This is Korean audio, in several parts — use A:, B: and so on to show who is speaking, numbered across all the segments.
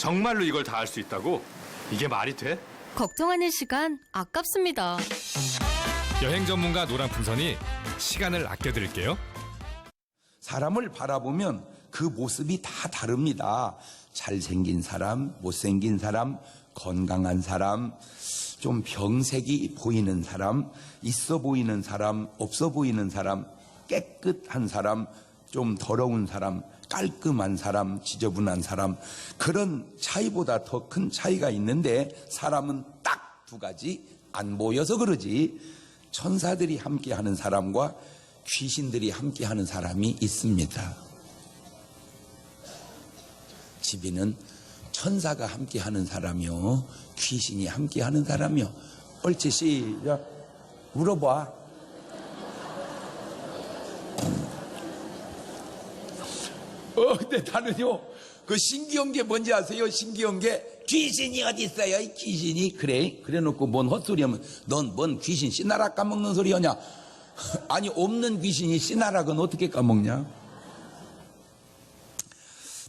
A: 정말로 이걸 다 할 수 있다고? 이게 말이 돼?
B: 걱정하는 시간 아깝습니다.
C: 여행 전문가 노랑풍선이 시간을 아껴드릴게요.
D: 사람을 바라보면 그 모습이 다 다릅니다. 잘생긴 사람, 못생긴 사람, 건강한 사람, 좀 병색이 보이는 사람, 있어 보이는 사람, 없어 보이는 사람, 깨끗한 사람, 좀 더러운 사람, 깔끔한 사람, 지저분한 사람, 그런 차이보다 더 큰 차이가 있는데 사람은 딱 두 가지, 안 보여서 그러지. 천사들이 함께하는 사람과 귀신들이 함께하는 사람이 있습니다. 집에는 천사가 함께하는 사람이요, 귀신이 함께하는 사람이요. 옳지, 시작. 물어봐. 근데 나는요, 그 신기한 게 뭔지 아세요? 신기한 게 귀신이 어디 있어요? 이 귀신이. 그래 놓고 뭔 헛소리 하면 넌 뭔 귀신 씨나락 까먹는 소리 하냐? 아니, 없는 귀신이 씨나락은 어떻게 까먹냐?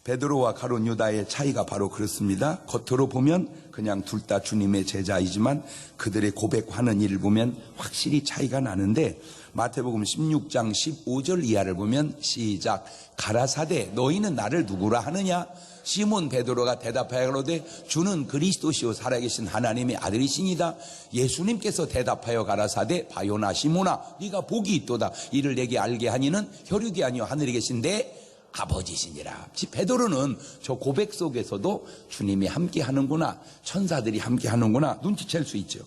D: 베드로와 가룟 유다의 차이가 바로 그렇습니다. 겉으로 보면 그냥 둘 다 주님의 제자이지만 그들의 고백하는 일을 보면 확실히 차이가 나는데, 마태복음 16장 15절 이하를 보면 시작. 가라사대 너희는 나를 누구라 하느냐? 시몬 베드로가 대답하여 가로되 주는 그리스도시요 살아계신 하나님의 아들이시니다. 예수님께서 대답하여 가라사대 바요나 시몬아 네가 복이 있도다. 이를 내게 알게 하니는 혈육이 아니요 하늘에 계신 내 아버지시니라. 베드로는 저 고백 속에서도 주님이 함께 하는구나, 천사들이 함께 하는구나 눈치챌 수 있죠.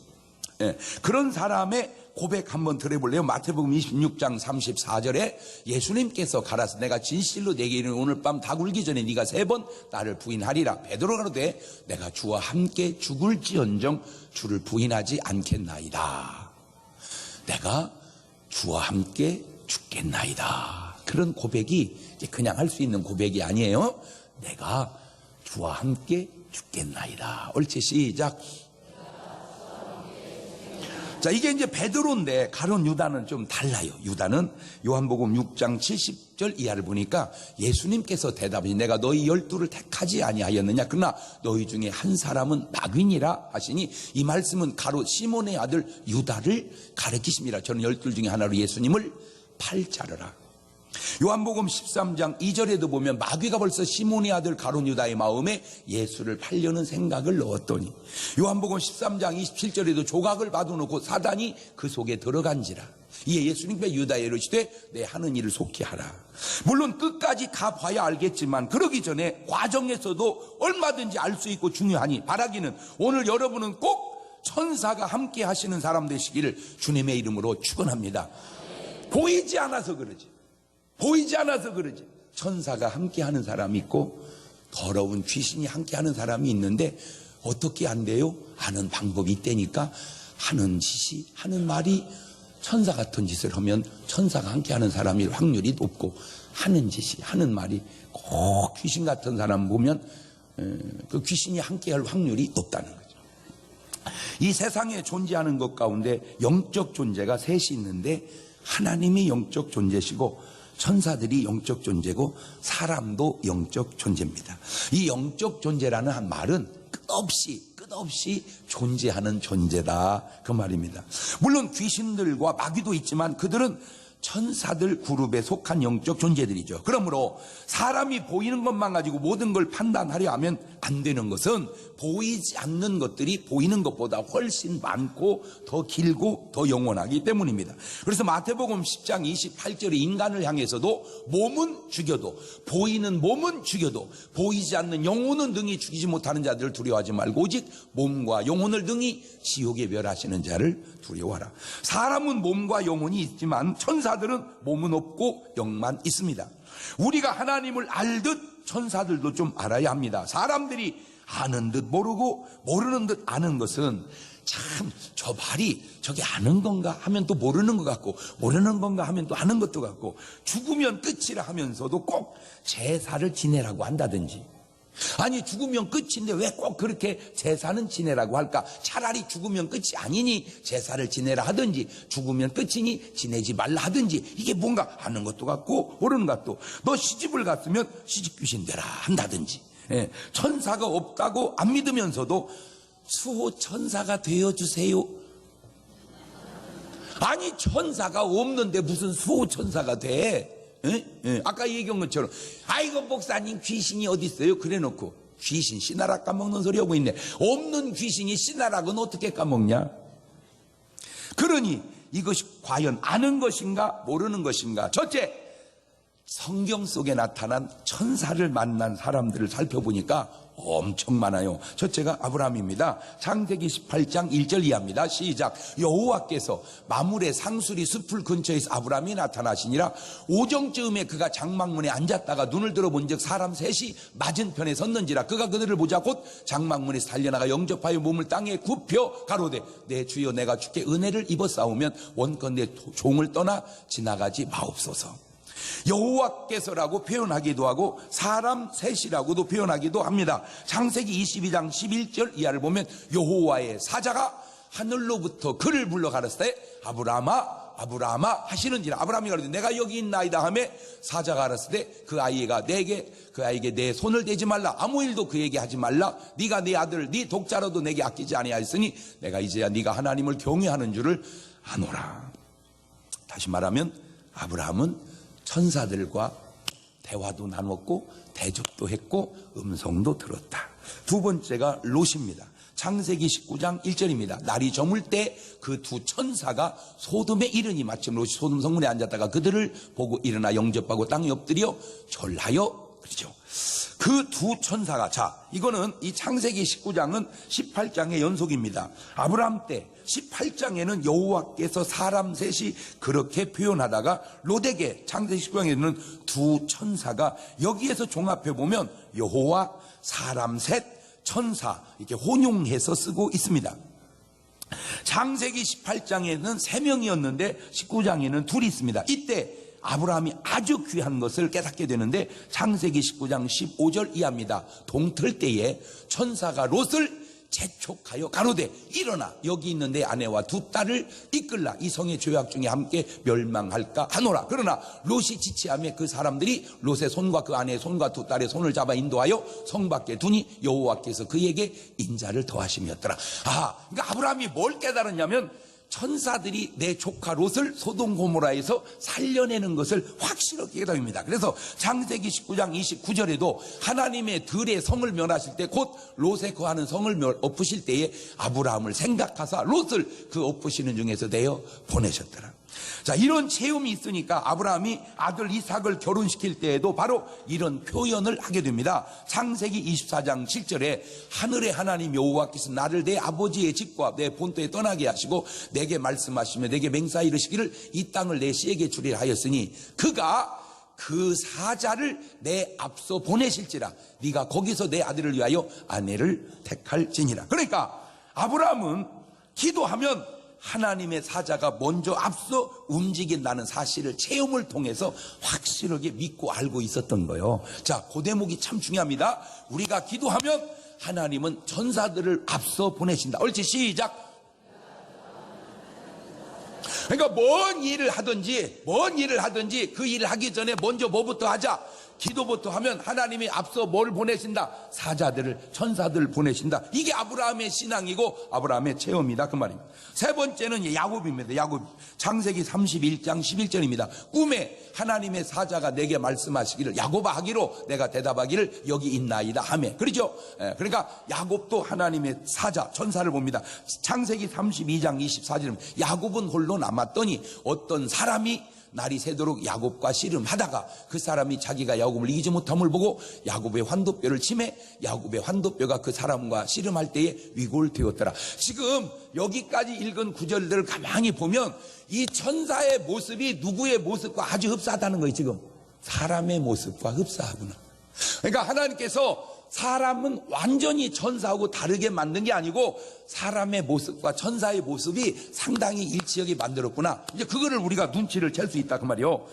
D: 예, 그런 사람의 고백 한번 들어볼래요? 마태복음 26장 34절에 예수님께서 가라사 내가 진실로 내게 이르는 오늘 밤 다 굴기 전에 네가 3번 나를 부인하리라. 베드로가 그러되 내가 주와 함께 죽을지언정 주를 부인하지 않겠나이다. 내가 주와 함께 죽겠나이다. 그런 고백이 그냥 할 수 있는 고백이 아니에요. 내가 주와 함께 죽겠나이다. 옳지, 시작. 자, 이게 이제 베드로인데 가룟 유다는 좀 달라요. 유다는 요한복음 6장 70절 이하를 보니까 예수님께서 대답하시 내가 너희 12를 택하지 아니하였느냐? 그러나 너희 중에 한 사람은 낙윈이라 하시니, 이 말씀은 가룟 시몬의 아들 유다를 가리키십니다. 저는 12 중에 하나로 예수님을 팔자르라. 요한복음 13장 2절에도 보면 마귀가 벌써 시몬의 아들 가룟 유다의 마음에 예수를 팔려는 생각을 넣었더니, 요한복음 13장 27절에도 조각을 받아놓고 사단이 그 속에 들어간지라. 이에 예수님께 유다에 이르시되 내 하는 일을 속히 하라. 물론 끝까지 가봐야 알겠지만 그러기 전에 과정에서도 얼마든지 알 수 있고 중요하니 바라기는 오늘 여러분은 꼭 천사가 함께 하시는 사람 되시기를 주님의 이름으로 축원합니다. 보이지 않아서 그러지. 보이지 않아서 그러지. 천사가 함께하는 사람이 있고 더러운 귀신이 함께하는 사람이 있는데 어떻게 안 돼요? 아는 방법이 있다니까. 하는 짓이, 하는 말이 천사 같은 짓을 하면 천사가 함께하는 사람일 확률이 높고, 하는 짓이, 하는 말이 꼭 귀신 같은 사람 보면 그 귀신이 함께할 확률이 높다는 거죠. 이 세상에 존재하는 것 가운데 영적 존재가 셋이 있는데, 하나님이 영적 존재시고 천사들이 영적 존재고 사람도 영적 존재입니다. 이 영적 존재라는 한 말은 끝없이 존재하는 존재다, 그 말입니다. 물론 귀신들과 마귀도 있지만 그들은 천사들 그룹에 속한 영적 존재들이죠. 그러므로 사람이 보이는 것만 가지고 모든 걸 판단하려 하면 안 되는 것은 보이지 않는 것들이 보이는 것보다 훨씬 많고 더 길고 더 영원하기 때문입니다. 그래서 마태복음 10장 28절에 인간을 향해서도 몸은 죽여도, 보이는 몸은 죽여도 보이지 않는 영혼은 능히 죽이지 못하는 자들을 두려워하지 말고 오직 몸과 영혼을 능히 지옥에 멸하시는 자를 두려워하라. 사람은 몸과 영혼이 있지만 천사들은 몸은 없고 영만 있습니다. 우리가 하나님을 알듯 천사들도 좀 알아야 합니다. 사람들이 아는 듯 모르고 모르는 듯 아는 것은 참 저 말이 저게 아는 건가 하면 또 모르는 것 같고, 모르는 건가 하면 또 아는 것도 같고, 죽으면 끝이라 하면서도 꼭 제사를 지내라고 한다든지, 아니 죽으면 끝인데 왜 꼭 그렇게 제사는 지내라고 할까? 차라리 죽으면 끝이 아니니 제사를 지내라 하든지, 죽으면 끝이니 지내지 말라 하든지, 이게 뭔가 아는 것도 같고 모르는 것도. 너 시집을 갔으면 시집 귀신 되라 한다든지, 예, 천사가 없다고 안 믿으면서도 수호 천사가 되어주세요. 아니 천사가 없는데 무슨 수호 천사가 돼? 예? 예, 아까 얘기한 것처럼 아이고 목사님 귀신이 어디 있어요? 그래놓고 귀신 씨나락 까먹는 소리 하고 있네. 없는 귀신이 씨나락은 어떻게 까먹냐? 그러니 이것이 과연 아는 것인가 모르는 것인가? 첫째, 성경 속에 나타난 천사를 만난 사람들을 살펴보니까 엄청 많아요. 첫째가 아브라함입니다. 창세기 18장 1절 이하입니다. 시작. 여호와께서 마물의 상수리 숲을 근처에서 아브라함이 나타나시니라. 오정쯤에 그가 장막문에 앉았다가 눈을 들어본즉 사람 셋이 맞은편에 섰는지라. 그가 그들을 보자 곧 장막문에서 달려나가 영접하여 몸을 땅에 굽혀 가로되 내 주여 내가 주께 은혜를 입어 싸우면 원컨대 종을 떠나 지나가지 마옵소서. 여호와께서라고 표현하기도 하고 사람 셋이라고도 표현하기도 합니다. 창세기 22장 11절 이하를 보면 여호와의 사자가 하늘로부터 그를 불러 가라사대 아브라함아 아브라함아 하시는지라. 아브라함이 가로되 내가 여기 있나이다 하매 사자가 가라사대 그 아이에게 내 손을 대지 말라. 아무 일도 그에게 하지 말라. 네가 네 아들 네 독자로도 내게 아끼지 아니하였으니 내가 이제야 네가 하나님을 경외하는 줄을 아노라. 다시 말하면 아브라함은 천사들과 대화도 나눴고 대접도 했고 음성도 들었다. 두 번째가 롯입니다. 창세기 19장 1절입니다. 날이 저물 때 그 두 천사가 소돔에 이르니 마침 롯이 소돔 성문에 앉았다가 그들을 보고 일어나 영접하고 땅에 엎드려 절하여 그러죠. 그 두 천사가, 자, 이거는 이 창세기 19장은 18장의 연속입니다. 아브라함 때 18장에는 여호와께서 사람 셋이 그렇게 표현하다가 롯에게 창세기 19장에는 두 천사가 여기에서 종합해 보면 여호와, 사람 셋, 천사 이렇게 혼용해서 쓰고 있습니다. 창세기 18장에는 3명이었는데 19장에는 둘이 있습니다. 이때 아브라함이 아주 귀한 것을 깨닫게 되는데 창세기 19장 15절 이하입니다. 동틀 때에 천사가 롯을 재촉하여 가로되 일어나 여기 있는 내 아내와 두 딸을 이끌라. 이 성의 죄악 중에 함께 멸망할까 하노라. 그러나 롯이 지체하며 그 사람들이 롯의 손과 그 아내의 손과 두 딸의 손을 잡아 인도하여 성 밖에 두니 여호와께서 그에게 인자를 더하심이었더라. 그러니까 아브라함이 뭘 깨달았냐면 천사들이 내 조카 롯을 소돔 고모라에서 살려내는 것을 확실하게 깨달습니다. 그래서 창세기 19장 29절에도 하나님의 들의 성을 멸하실 때 곧 롯에 거하는 성을 엎으실 때에 아브라함을 생각하사 롯을 그 엎으시는 중에서 내어 보내셨더라. 자, 이런 체험이 있으니까 아브라함이 아들 이삭을 결혼시킬 때에도 바로 이런 표현을 하게 됩니다. 창세기 24장 7절에 하늘의 하나님 여호와께서 나를 내 아버지의 집과 내 본토에 떠나게 하시고 내게 말씀하시며 내게 맹사 이르시기를 이 땅을 내 씨에게 주리라 하였으니 그가 그 사자를 내 앞서 보내실지라 네가 거기서 내 아들을 위하여 아내를 택할지니라. 그러니까 아브라함은 기도하면 하나님의 사자가 먼저 앞서 움직인다는 사실을 체험을 통해서 확실하게 믿고 알고 있었던 거예요. 자, 그 대목이 참 중요합니다. 우리가 기도하면 하나님은 천사들을 앞서 보내신다. 옳지, 시작. 그러니까 뭔 일을 하든지 그 일을 하기 전에 먼저 뭐부터 하자? 기도부터 하면 하나님이 앞서 뭘 보내신다? 사자들을, 천사들을 보내신다. 이게 아브라함의 신앙이고 아브라함의 체험이다, 그 말입니다. 세 번째는 야곱입니다. 야곱. 창세기 31장 11절입니다. 꿈에 하나님의 사자가 내게 말씀하시기를 야곱아 하기로 내가 대답하기를 여기 있나이다 하매. 그렇죠? 그러니까 야곱도 하나님의 사자, 천사를 봅니다. 창세기 32장 24절입니다. 야곱은 홀로 남았더니 어떤 사람이 날이 새도록 야곱과 씨름하다가 그 사람이 자기가 야곱을 이기지 못함을 보고 야곱의 환도뼈를 치매 야곱의 환도뼈가 그 사람과 씨름할 때에 위골되었더라. 지금 여기까지 읽은 구절들을 가만히 보면 이 천사의 모습이 누구의 모습과 아주 흡사하다는 거예요. 지금 사람의 모습과 흡사하구나. 그러니까 하나님께서 사람은 완전히 천사하고 다르게 만든 게 아니고 사람의 모습과 천사의 모습이 상당히 일치하게 만들었구나. 이제 그거를 우리가 눈치를 챌 수 있다 그 말이요.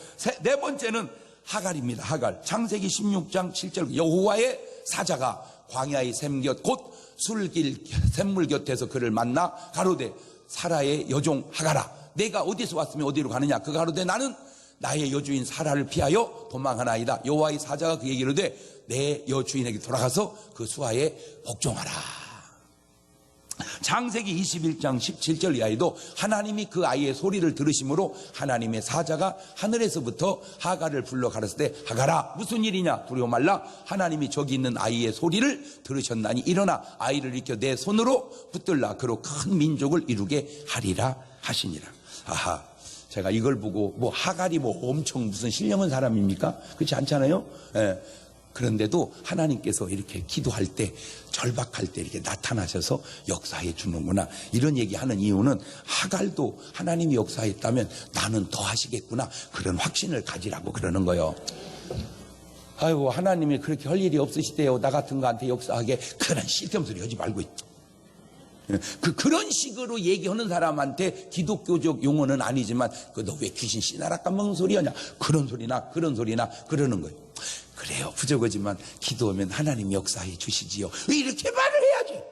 D: 네 번째는 하갈입니다. 하갈. 창세기 16장 7절 여호와의 사자가 광야의 샘곁 곧 술길 샘물 곁에서 그를 만나 가로되 사라의 여종 하갈아 내가 어디서 왔으면 어디로 가느냐. 그가 가로되 나는 나의 여주인 사라를 피하여 도망하나이다. 여호와의 사자가 그에게 이르되 내 여주인에게 돌아가서 그 수하에 복종하라. 창세기 21장 17절 이하에도 하나님이 그 아이의 소리를 들으심으로 하나님의 사자가 하늘에서부터 하갈을 불러 가르칠 때 하갈아 무슨 일이냐 두려워 말라 하나님이 저기 있는 아이의 소리를 들으셨나니 일어나 아이를 일으켜 내 손으로 붙들라 그로 큰 민족을 이루게 하리라 하시니라. 아하, 제가 이걸 보고 뭐 하갈이 뭐 엄청 무슨 신령한 사람입니까? 그렇지 않잖아요. 예. 그런데도 하나님께서 이렇게 기도할 때 절박할 때 이렇게 나타나셔서 역사해 주는구나 이런 얘기하는 이유는 하갈도 하나님이 역사했다면 나는 더 하시겠구나 그런 확신을 가지라고 그러는 거예요. 아이고 하나님이 그렇게 할 일이 없으시대요. 나 같은 거한테 역사하게 그런 쓸데없는 소리 하지 말고 그런 식으로 얘기하는 사람한테 기독교적 용어는 아니지만 너 왜 귀신 씨나라 까먹는 소리 하냐 그런 소리나 그러는 거예요. 그래요. 부족하지만 기도하면 하나님 역사해 주시지요. 이렇게 말을 해야지.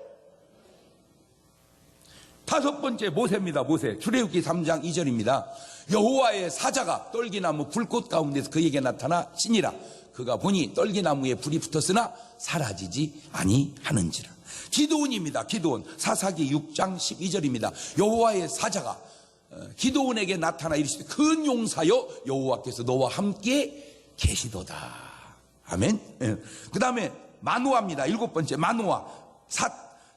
D: 다섯 번째 모세입니다. 모세. 출애굽기 3장 2절입니다. 여호와의 사자가 떨기나무 불꽃 가운데서 그에게 나타나시니라. 그가 보니 떨기나무에 불이 붙었으나 사라지지 아니하는지라. 기드온입니다. 기드온. 사사기 6장 12절입니다. 여호와의 사자가 기드온에게 나타나 이르시되 큰 용사여 여호와께서 너와 함께 계시도다. 아멘. 그 다음에 마노아입니다. 일곱 번째 마노아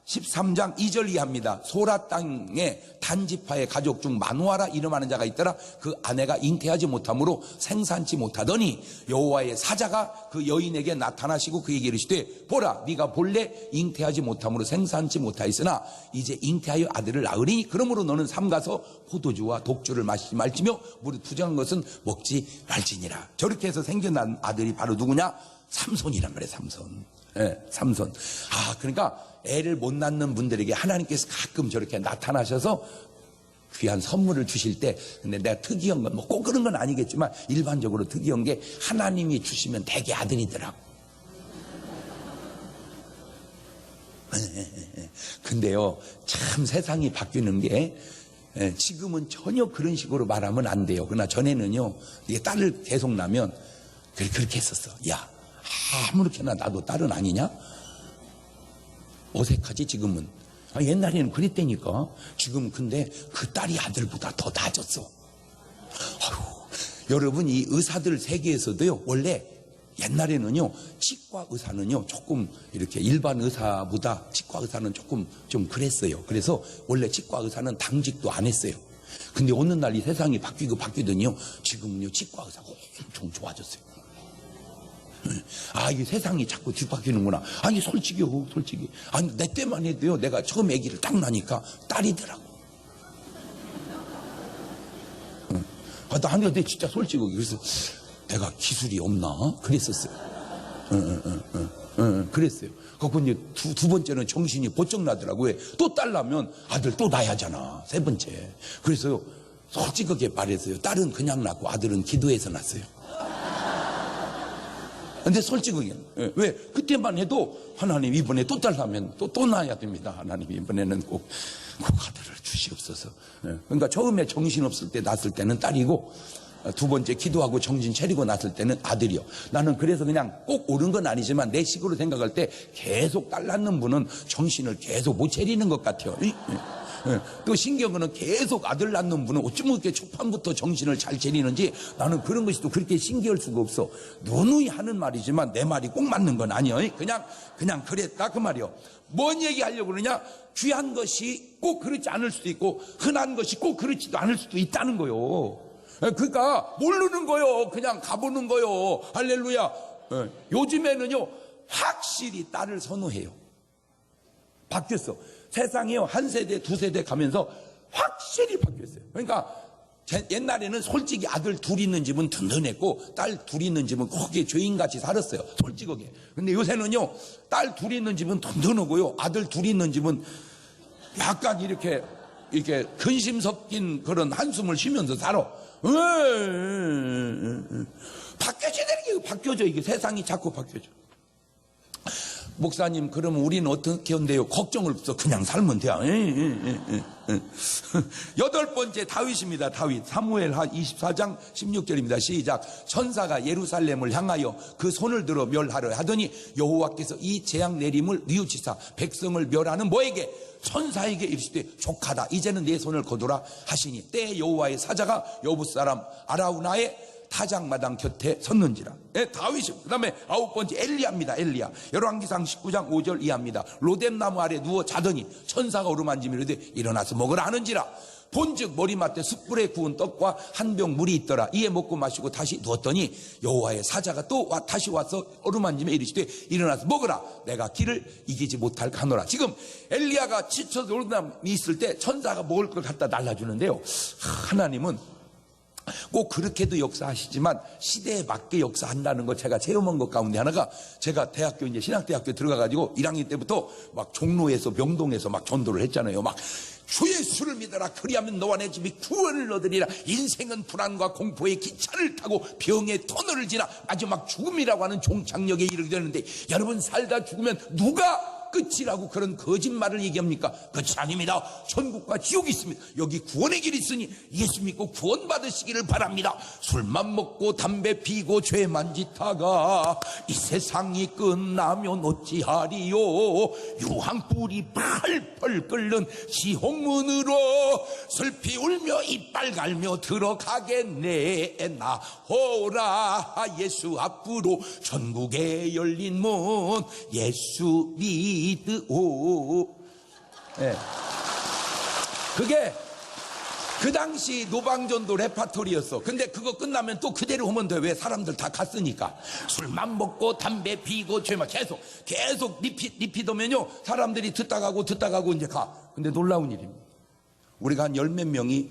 D: 13장 2절 이하입니다. 소라 땅에 단지파의 가족 중 마노아라 이름하는 자가 있더라. 그 아내가 잉태하지 못함으로 생산치 못하더니 여호와의 사자가 그 여인에게 나타나시고 그에게 이르시되 보라 네가 본래 잉태하지 못함으로 생산치 못하였으나 이제 잉태하여 아들을 낳으리니 그러므로 너는 삼가서 포도주와 독주를 마시지 말지며 무릇 부정한 것은 먹지 말지니라. 저렇게 해서 생겨난 아들이 바로 누구냐? 삼손이란 말이에요. 삼손. 예, 삼손. 아, 그러니까 애를 못 낳는 분들에게 하나님께서 가끔 저렇게 나타나셔서 귀한 선물을 주실 때, 근데 내가 특이한 건 뭐 꼭 그런 건 아니겠지만 일반적으로 특이한 게 하나님이 주시면 대개 아들이더라고. 근데요, 참 세상이 바뀌는 게 지금은 전혀 그런 식으로 말하면 안 돼요. 그러나 전에는요, 이게 딸을 계속 낳으면 그렇게 했었어. 야, 아무렇게나 나도 딸은 아니냐? 어색하지 지금은. 옛날에는 그랬다니까. 지금 근데 그 딸이 아들보다 더 나아졌어. 아유, 여러분 이 의사들 세계에서도요 원래 옛날에는요 치과 의사는요 조금 이렇게 일반 의사보다 치과 의사는 조금 좀 그랬어요. 그래서 원래 치과 의사는 당직도 안 했어요. 근데 어느 날 이 세상이 바뀌더니요 지금은요 치과 의사가 엄청 좋아졌어요. 아, 이 세상이 자꾸 뒤바뀌는구나. 아니, 솔직히요, 솔직히. 아니, 내 때만 해도요, 내가 처음 아기를 딱 나니까 딸이더라고. 아니, 내 진짜 솔직하게. 그래서 내가 기술이 없나? 그랬었어요. 그랬어요. 그리고 이제 두 번째는 정신이 번쩍 나더라고요. 또 딸 나면 아들 또 낳아야 하잖아. 세 번째. 그래서요, 솔직하게 말해서요, 딸은 그냥 낳고 아들은 기도해서 낳았어요. 근데 솔직하게 왜 그때만 해도 하나님 이번에 또 딸 나면 또 낳아야 됩니다. 하나님 이번에는 꼭 아들을 주시옵소서. 그러니까 처음에 정신 없을 때 낳았을 때는 딸이고 두 번째 기도하고 정신 차리고 낳았을 때는 아들이요. 나는 그래서 그냥 꼭 옳은 건 아니지만 내 식으로 생각할 때 계속 딸 낳는 분은 정신을 계속 못 차리는 것 같아요. 또 신기한 거는 계속 아들 낳는 분은 어쩌면 이렇게 초판부터 정신을 잘 차리는지 나는 그런 것이 또 그렇게 신기할 수가 없어. 누누이 하는 말이지만 내 말이 꼭 맞는 건 아니에요. 그냥 그랬다 그 말이요. 뭔 얘기 하려고 그러냐? 귀한 것이 꼭 그렇지 않을 수도 있고 흔한 것이 꼭 그렇지도 않을 수도 있다는 거요. 그러니까 모르는 거요. 그냥 가보는 거요. 할렐루야. 요즘에는요 확실히 딸을 선호해요. 바뀌었어. 세상이요 한 세대 두 세대 가면서 확실히 바뀌었어요. 그러니까 옛날에는 솔직히 아들 둘 있는 집은 든든했고 딸 둘 있는 집은 거기에 죄인같이 살았어요. 솔직하게. 근데 요새는요 딸 둘 있는 집은 든든하고요 아들 둘 있는 집은 약간 이렇게 근심 섞인 그런 한숨을 쉬면서 살아. 바뀌어져야 되는 게 바뀌어져. 이게 세상이 자꾸 바뀌어져. 목사님, 그러면 우리는 어떻게 한대요? 걱정을 없어. 그냥 살면 돼. 여덟 번째 다윗입니다. 다윗. 사무엘하 24장 16절입니다. 시작. 천사가 예루살렘을 향하여 그 손을 들어 멸하려 하더니 여호와께서 이 재앙 내림을 뉘우치사 백성을 멸하는 뭐에게? 천사에게 이르시되 족하다. 이제는 내 손을 거두라 하시니 때에 여호와의 사자가 여부 사람 아라우나의 타작마당 곁에 섰는지라. 다윗이. 그 다음에 아홉 번째 엘리야입니다. 엘리야. 열왕기상 19장 5절 이하입니다. 로뎀나무 아래 누워 자더니 천사가 어루만지며 이르되 일어나서 먹으라 하는지라. 본즉 머리맡에 숯불에 구운 떡과 한 병 물이 있더라. 이에 먹고 마시고 다시 누웠더니 여호와의 사자가 또 다시 와서 어루만지며 이르시되 일어나서 먹으라. 내가 길을 이기지 못할 가노라. 지금 엘리야가 지쳐서 올담이 있을 때 천사가 먹을 걸 갖다 날라주는데요. 하나님은 꼭 그렇게도 역사하시지만 시대에 맞게 역사한다는 거 제가 체험한 것 가운데 하나가, 제가 대학교 이제 신학대학교 들어가가지고 1학년 때부터 막 종로에서 명동에서 막 전도를 했잖아요. 막 주 예수를 믿어라. 그리하면 너와 내 집이 구원을 얻으리라. 인생은 불안과 공포의 기차를 타고 병의 터널을 지나 마지막 죽음이라고 하는 종착역에 이르게 되는데, 여러분 살다 죽으면 누가 끝이라고 그런 거짓말을 얘기합니까? 끝이 아닙니다. 천국과 지옥이 있습니다. 여기 구원의 길이 있으니 예수 믿고 구원 받으시기를 바랍니다. 술만 먹고 담배 피고 죄만 짓다가 이 세상이 끝나면 어찌하리요. 유황불이 펄펄 끓는 지옥문으로 슬피 울며 이빨 갈며 들어가겠네. 나오라 예수 앞으로 천국에 열린 문 예수 믿 네. 그게 그 당시 노방전도 레파토리였어. 근데 그거 끝나면 또 그대로 하면 돼. 왜? 사람들 다 갔으니까. 술만 먹고 담배 피고 죄만 계속 리피도면요 사람들이 듣다 가고 이제 가. 근데 놀라운 일입니다. 우리가 한 10몇 명이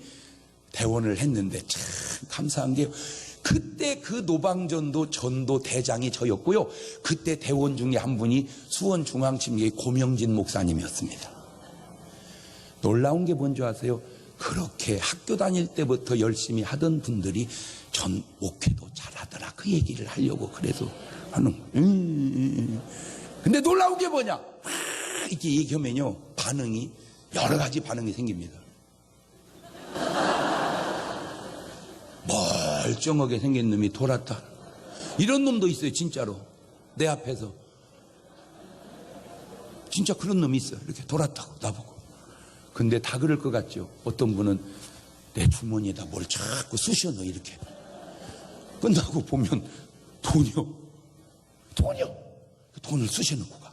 D: 대원을 했는데 참 감사한 게, 그때 그 노방전도 전도 대장이 저였고요. 그때 대원 중에 한 분이 수원중앙침례의 고명진 목사님이었습니다. 놀라운 게 뭔지 아세요? 그렇게 학교 다닐 때부터 열심히 하던 분들이 전 목회도 잘하더라 그 얘기를 하려고 그래서 하는 거예요. 근데 놀라운 게 뭐냐? 이렇게 얘기하면요 반응이 여러 가지 반응이 생깁니다. 멀쩡하게 생긴 놈이 돌았다. 이런 놈도 있어요. 진짜로 내 앞에서 진짜 그런 놈이 있어요. 이렇게 돌았다고 나보고. 근데 다 그럴 것 같죠. 어떤 분은 내 주머니에다 뭘 자꾸 쑤셔 넣어. 이렇게 끝나고 보면 돈이요. 돈을 쑤셔 넣고 가.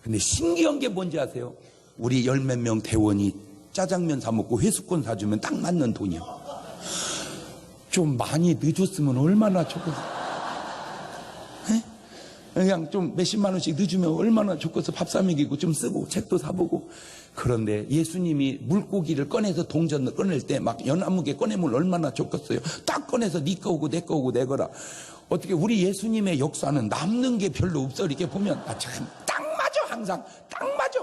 D: 근데 신기한 게 뭔지 아세요? 우리 10몇 명 대원이 짜장면 사 먹고 회수권 사주면 딱 맞는 돈이요. 좀 많이 늦었으면 얼마나 좋겠어. 그냥 좀 몇십만 원씩 늦으면 얼마나 좋겠어. 밥 사 먹이고 좀 쓰고 책도 사보고. 그런데 예수님이 물고기를 꺼내서 동전 꺼낼 때 막 연안무게 꺼내면 얼마나 좋겠어요. 딱 꺼내서 네 거고 내 거고 내 거라. 어떻게 우리 예수님의 역사는 남는 게 별로 없어. 이렇게 보면 참 딱 맞아. 항상 딱 맞아.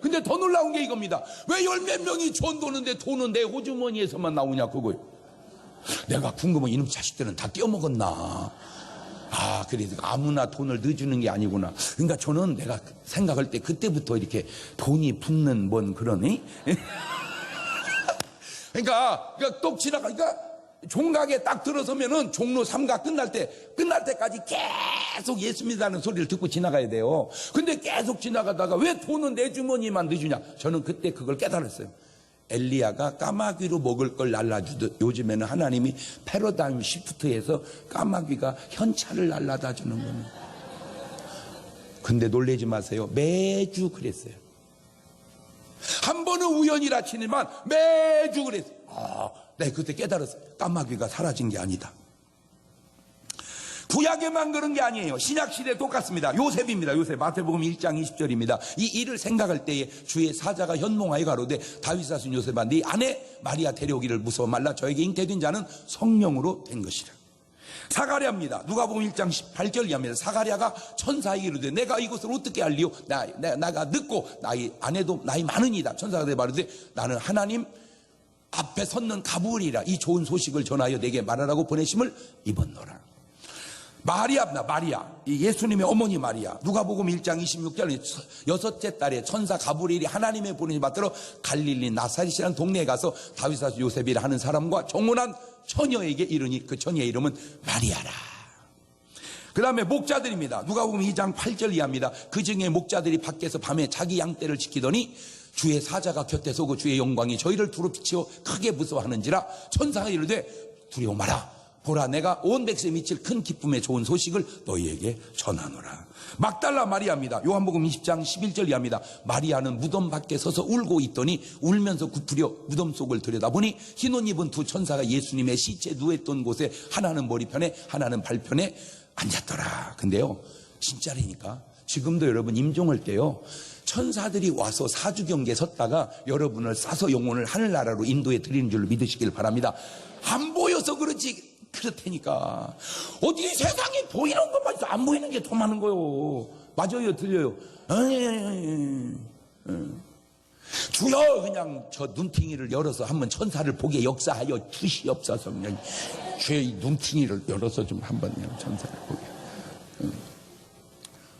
D: 근데 더 놀라운 게 이겁니다. 왜 10몇 명이 전도는데 돈은 내 호주머니에서만 나오냐 그거예요. 내가 궁금해. 이놈 자식들은 다 떼어먹었나? 그래서 아무나 돈을 넣어주는 게 아니구나. 그러니까 저는 내가 생각할 때 그때부터 이렇게 돈이 붙는 뭔 그러니? 그러니까 똑 지나가니까 종각에 딱 들어서면은 종로 3가 끝날 때까지 계속 예수 믿다는 소리를 듣고 지나가야 돼요. 근데 계속 지나가다가 왜 돈은 내 주머니만 넣어주냐? 저는 그때 그걸 깨달았어요. 엘리야가 까마귀로 먹을 걸 날라주듯 요즘에는 하나님이 패러다임 시프트해서 까마귀가 현찰을 날라다 주는 겁니다. 근데 놀라지 마세요. 매주 그랬어요. 한 번은 우연이라 치지만 매주 그랬어요. 네, 그때 깨달았어요. 까마귀가 사라진 게 아니다. 구약에만 그런 게 아니에요. 신약시대 똑같습니다. 요셉입니다. 요셉. 마태복음 1장 20절입니다. 이 일을 생각할 때에 주의 사자가 현몽하여 가로되 다윗 사순 요셉아 네 아내 마리아 데려오기를 무서워 말라. 저에게 잉태된 자는 성령으로 된 것이라. 사가랴입니다. 누가복음 1장 18절 이하입니다. 사가랴가 천사에게 이르되 내가 이것을 어떻게 알리오? 나가 늦고 나의 아내도 나이 많으니이다. 천사가 내 말하되 나는 하나님 앞에 섰는 가브리엘이라. 이 좋은 소식을 전하여 내게 말하라고 보내심을 입었노라. 마리아입니다. 마리아. 이 예수님의 어머니 마리아. 누가복음 1장 26절 여섯째 달에 천사 가브리엘이 하나님의 보냄을 받들어 갈릴리 나사렛이라는 동네에 가서 다윗 요셉이라 하는 사람과 정혼한 처녀에게 이르니 그 처녀의 이름은 마리아라. 그 다음에 목자들입니다. 누가복음 2장 8절 이하입니다. 그 중에 목자들이 밖에서 밤에 자기 양떼를 지키더니 주의 사자가 곁에 서고 주의 영광이 저희를 두루 비치어 크게 무서워하는지라 천사가 이르되 두려워 마라. 보라 내가 온 백성에 미칠 큰 기쁨의 좋은 소식을 너희에게 전하노라. 막달라 마리아입니다. 요한복음 20장 11절 이하입니다. 마리아는 무덤 밖에 서서 울고 있더니 울면서 굽으려 무덤 속을 들여다보니 흰옷 입은 두 천사가 예수님의 시체 누웠던 곳에 하나는 머리편에 하나는 발편에 앉았더라. 근데요 진짜라니까 지금도 여러분 임종할 때요 천사들이 와서 사주경계에 섰다가 여러분을 싸서 영혼을 하늘나라로 인도해 드리는 줄로 믿으시길 바랍니다. 안 보여서 그렇지 그렇다니까. 어디 세상에 보이는 것만 있어. 안 보이는 게 더 많은 거요. 맞아요, 들려요. 주여 그냥 저 눈팅이를 열어서 한번 천사를 보게 역사하여 주시옵소서. 그냥 주의 눈팅이를 열어서 좀 한번 천사를 보게.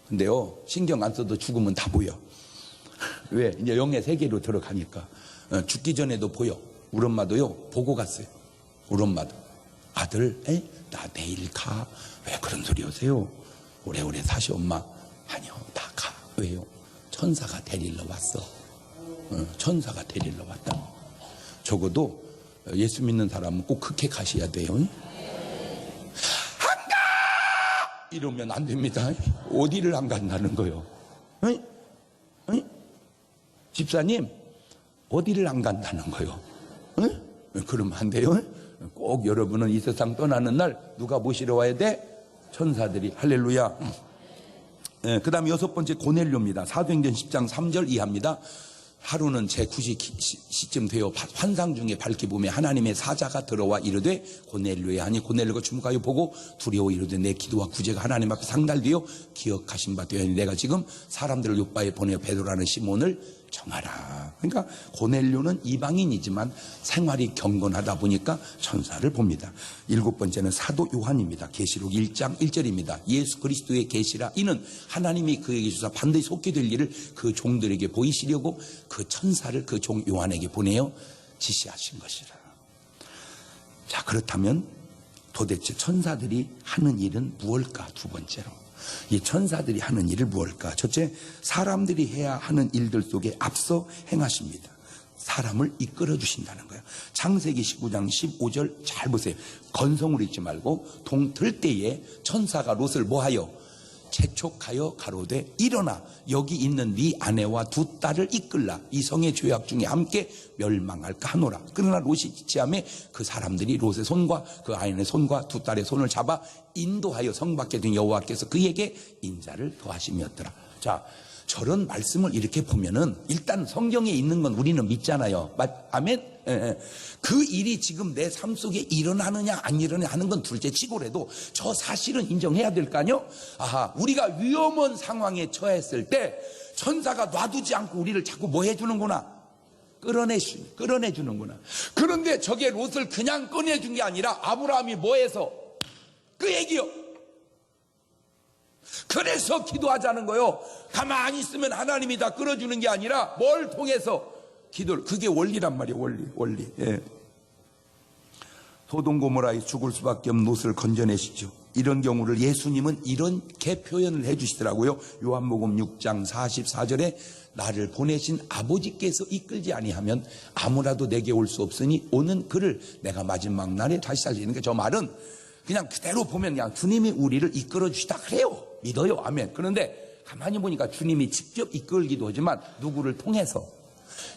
D: 근데요 신경 안 써도 죽으면 다 보여. 왜? 이제 영의 세계로 들어가니까. 죽기 전에도 보여. 우리 엄마도요 보고 갔어요. 우리 엄마도. 아들, 나 내일 가. 왜 그런 소리 하세요? 오래오래 사시 엄마. 아니요, 다 가. 왜요? 천사가 데리러 왔어. 천사가 데리러 왔다. 적어도 예수 믿는 사람은 꼭 그렇게 가셔야 돼요. 안 가! 이러면 안 됩니다. 어디를 안 간다는 거요? 집사님, 어디를 안 간다는 거요? 그러면 안 돼요? 꼭 여러분은 이 세상 떠나는 날 누가 모시러 와야 돼? 천사들이. 할렐루야. 그 다음에 여섯 번째 고넬료입니다. 사도행전 10장 3절 이하입니다. 하루는 제9시쯤 되어 환상 중에 밝게 보며 하나님의 사자가 들어와 이르되 고넬료야 하니 고넬료가 주목하여 보고 두려워 이르되 내 기도와 구제가 하나님 앞에 상달되어 기억하신 바 되오니 내가 지금 사람들을 요바에 보내어 베드로라는 시몬을 정하라. 그러니까 고넬료는 이방인이지만 생활이 경건하다 보니까 천사를 봅니다. 일곱 번째는 사도 요한입니다. 계시록 1장 1절입니다. 예수 그리스도의 계시라 이는 하나님이 그에게 주사 반드시 속게 될 일을 그 종들에게 보이시려고 그 천사를 그 종 요한에게 보내어 지시하신 것이라. 자, 그렇다면 도대체 천사들이 하는 일은 무엇일까? 두 번째로 이 천사들이 하는 일을 무엇일까? 첫째, 사람들이 해야 하는 일들 속에 앞서 행하십니다. 사람을 이끌어 주신다는 거예요. 창세기 19장 15절 잘 보세요. 건성으로 읽지 말고 동틀 때에 천사가 롯을 뭐하여? 재촉하여 가로되 일어나 여기 있는 네 아내와 두 딸을 이끌라. 이 성의 죄악 중에 함께 멸망할까 하노라. 그러나 롯이 지체함에 그 사람들이 롯의 손과 그 아내의 손과 두 딸의 손을 잡아 인도하여 성 밖에 둔 여호와께서 그에게 인자를 더하심이었더라. 자, 저런 말씀을 이렇게 보면은 일단 성경에 있는 건 우리는 믿잖아요. 아멘. 그 일이 지금 내 삶 속에 일어나느냐 안 일어나냐 하는 건 둘째 치고라도 저 사실은 인정해야 될 거 아니요? 아하, 우리가 위험한 상황에 처했을 때 천사가 놔두지 않고 우리를 자꾸 뭐 해주는구나? 끌어내주는구나. 그런데 저게 롯을 그냥 꺼내준 게 아니라 아브라함이 뭐 해서? 그 얘기요. 그래서 기도하자는 거요. 가만히 있으면 하나님이 다 끌어주는 게 아니라 뭘 통해서? 기도를. 그게 원리란 말이에요. 원리. 예. 소돔 고모라에 죽을 수밖에 없는 롯을 건져내시죠. 이런 경우를 예수님은 이렇게 표현을 해주시더라고요. 요한복음 6장 44절에 나를 보내신 아버지께서 이끌지 아니하면 아무라도 내게 올 수 없으니 오는 그를 내가 마지막 날에 다시 살리는 게 저 말은 그냥 그대로 보면 그냥 주님이 우리를 이끌어 주시다 그래요. 믿어요. 아멘. 그런데 가만히 보니까 주님이 직접 이끌기도 하지만 누구를 통해서?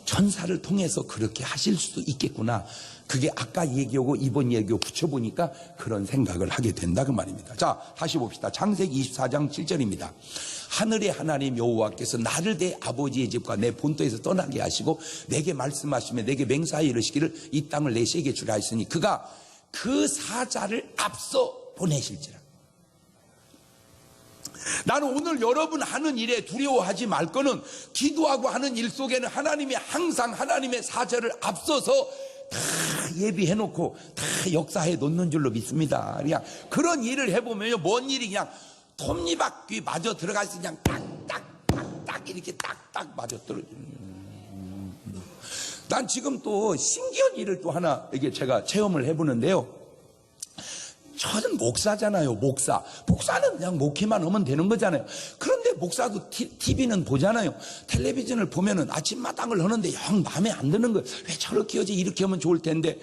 D: 천사를 통해서 그렇게 하실 수도 있겠구나. 그게 아까 얘기하고 이번 얘기하고 붙여보니까 그런 생각을 하게 된다 그 말입니다. 자, 다시 봅시다. 창세기 24장 7절입니다. 하늘의 하나님 여호와께서 나를 내 아버지의 집과 내 본토에서 떠나게 하시고 내게 말씀하시며 내게 맹세하여 이르시기를 이 땅을 내 세게 주라 했으니 그가 그 사자를 앞서 보내실지라. 나는 오늘 여러분 하는 일에 두려워하지 말 거는 기도하고 하는 일 속에는 하나님이 항상 하나님의 사자를 앞서서 다 예비해놓고 다 역사해 놓는 줄로 믿습니다. 그냥 그런 일을 해보면요, 뭔 일이 그냥 톱니바퀴 마저 들어가서 그냥 딱딱딱딱 이렇게 딱딱 맞아 떨어지는. 난 지금 또 신기한 일을 또 하나 이게 제가 체험을 해보는데요. 저는 목사잖아요, 목사. 목사는 그냥 목회만 하면 되는 거잖아요. 그런데 목사도 TV는 보잖아요. 텔레비전을 보면은 아침마당을 하는데 영 마음에 안 드는 거예요. 왜 저렇게 하지? 이렇게 하면 좋을 텐데.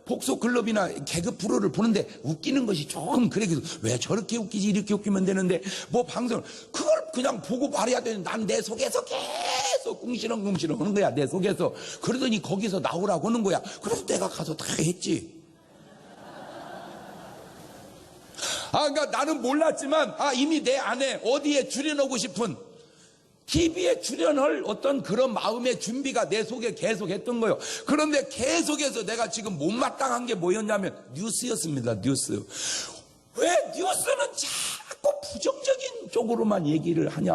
D: 복소 클럽이나 개그 프로를 보는데 웃기는 것이 조금 그래. 왜 저렇게 웃기지? 이렇게 웃기면 되는데 뭐 방송을 그걸 그냥 보고 말해야 되는데 난 내 속에서 계속 궁시렁궁시렁 하는 거야, 내 속에서. 그러더니 거기서 나오라고 하는 거야. 그래서 내가 가서 다 했지. 그러니까 나는 몰랐지만, 이미 내 안에 어디에 출연하고 싶은, TV에 출연할 어떤 그런 마음의 준비가 내 속에 계속 했던 거예요. 그런데 계속해서 내가 지금 못마땅한 게 뭐였냐면, 뉴스였습니다, 뉴스. 왜 뉴스는 자꾸 부정적인 쪽으로만 얘기를 하냐.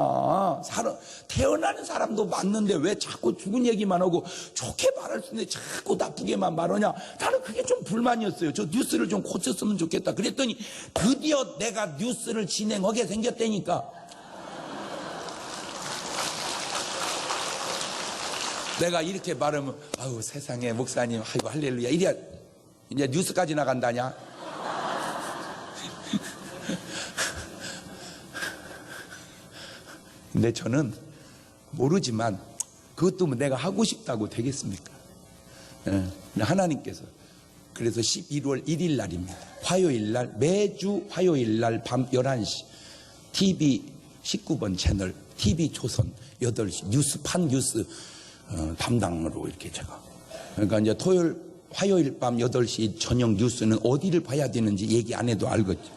D: 태어나는 사람도 맞는데 왜 자꾸 죽은 얘기만 하고 좋게 말할 수 있는데 자꾸 나쁘게만 말하냐. 나는 그게 좀 불만이었어요. 저 뉴스를 좀 고쳤으면 좋겠다. 그랬더니 드디어 내가 뉴스를 진행하게 생겼다니까. 내가 이렇게 말하면 아우 세상에 목사님 아이고 할렐루야 이래야 이제 뉴스까지 나간다냐. 근데 저는 모르지만 그것도 내가 하고 싶다고 되겠습니까? 하나님께서 그래서 11월 1일 날입니다. 화요일 날, 매주 화요일 날 밤 11시 TV 19번 채널 TV조선 8시 뉴스판 뉴스 담당으로 이렇게 제가 그러니까 이제 화요일 밤 8시 저녁 뉴스는 어디를 봐야 되는지 얘기 안 해도 알겠죠.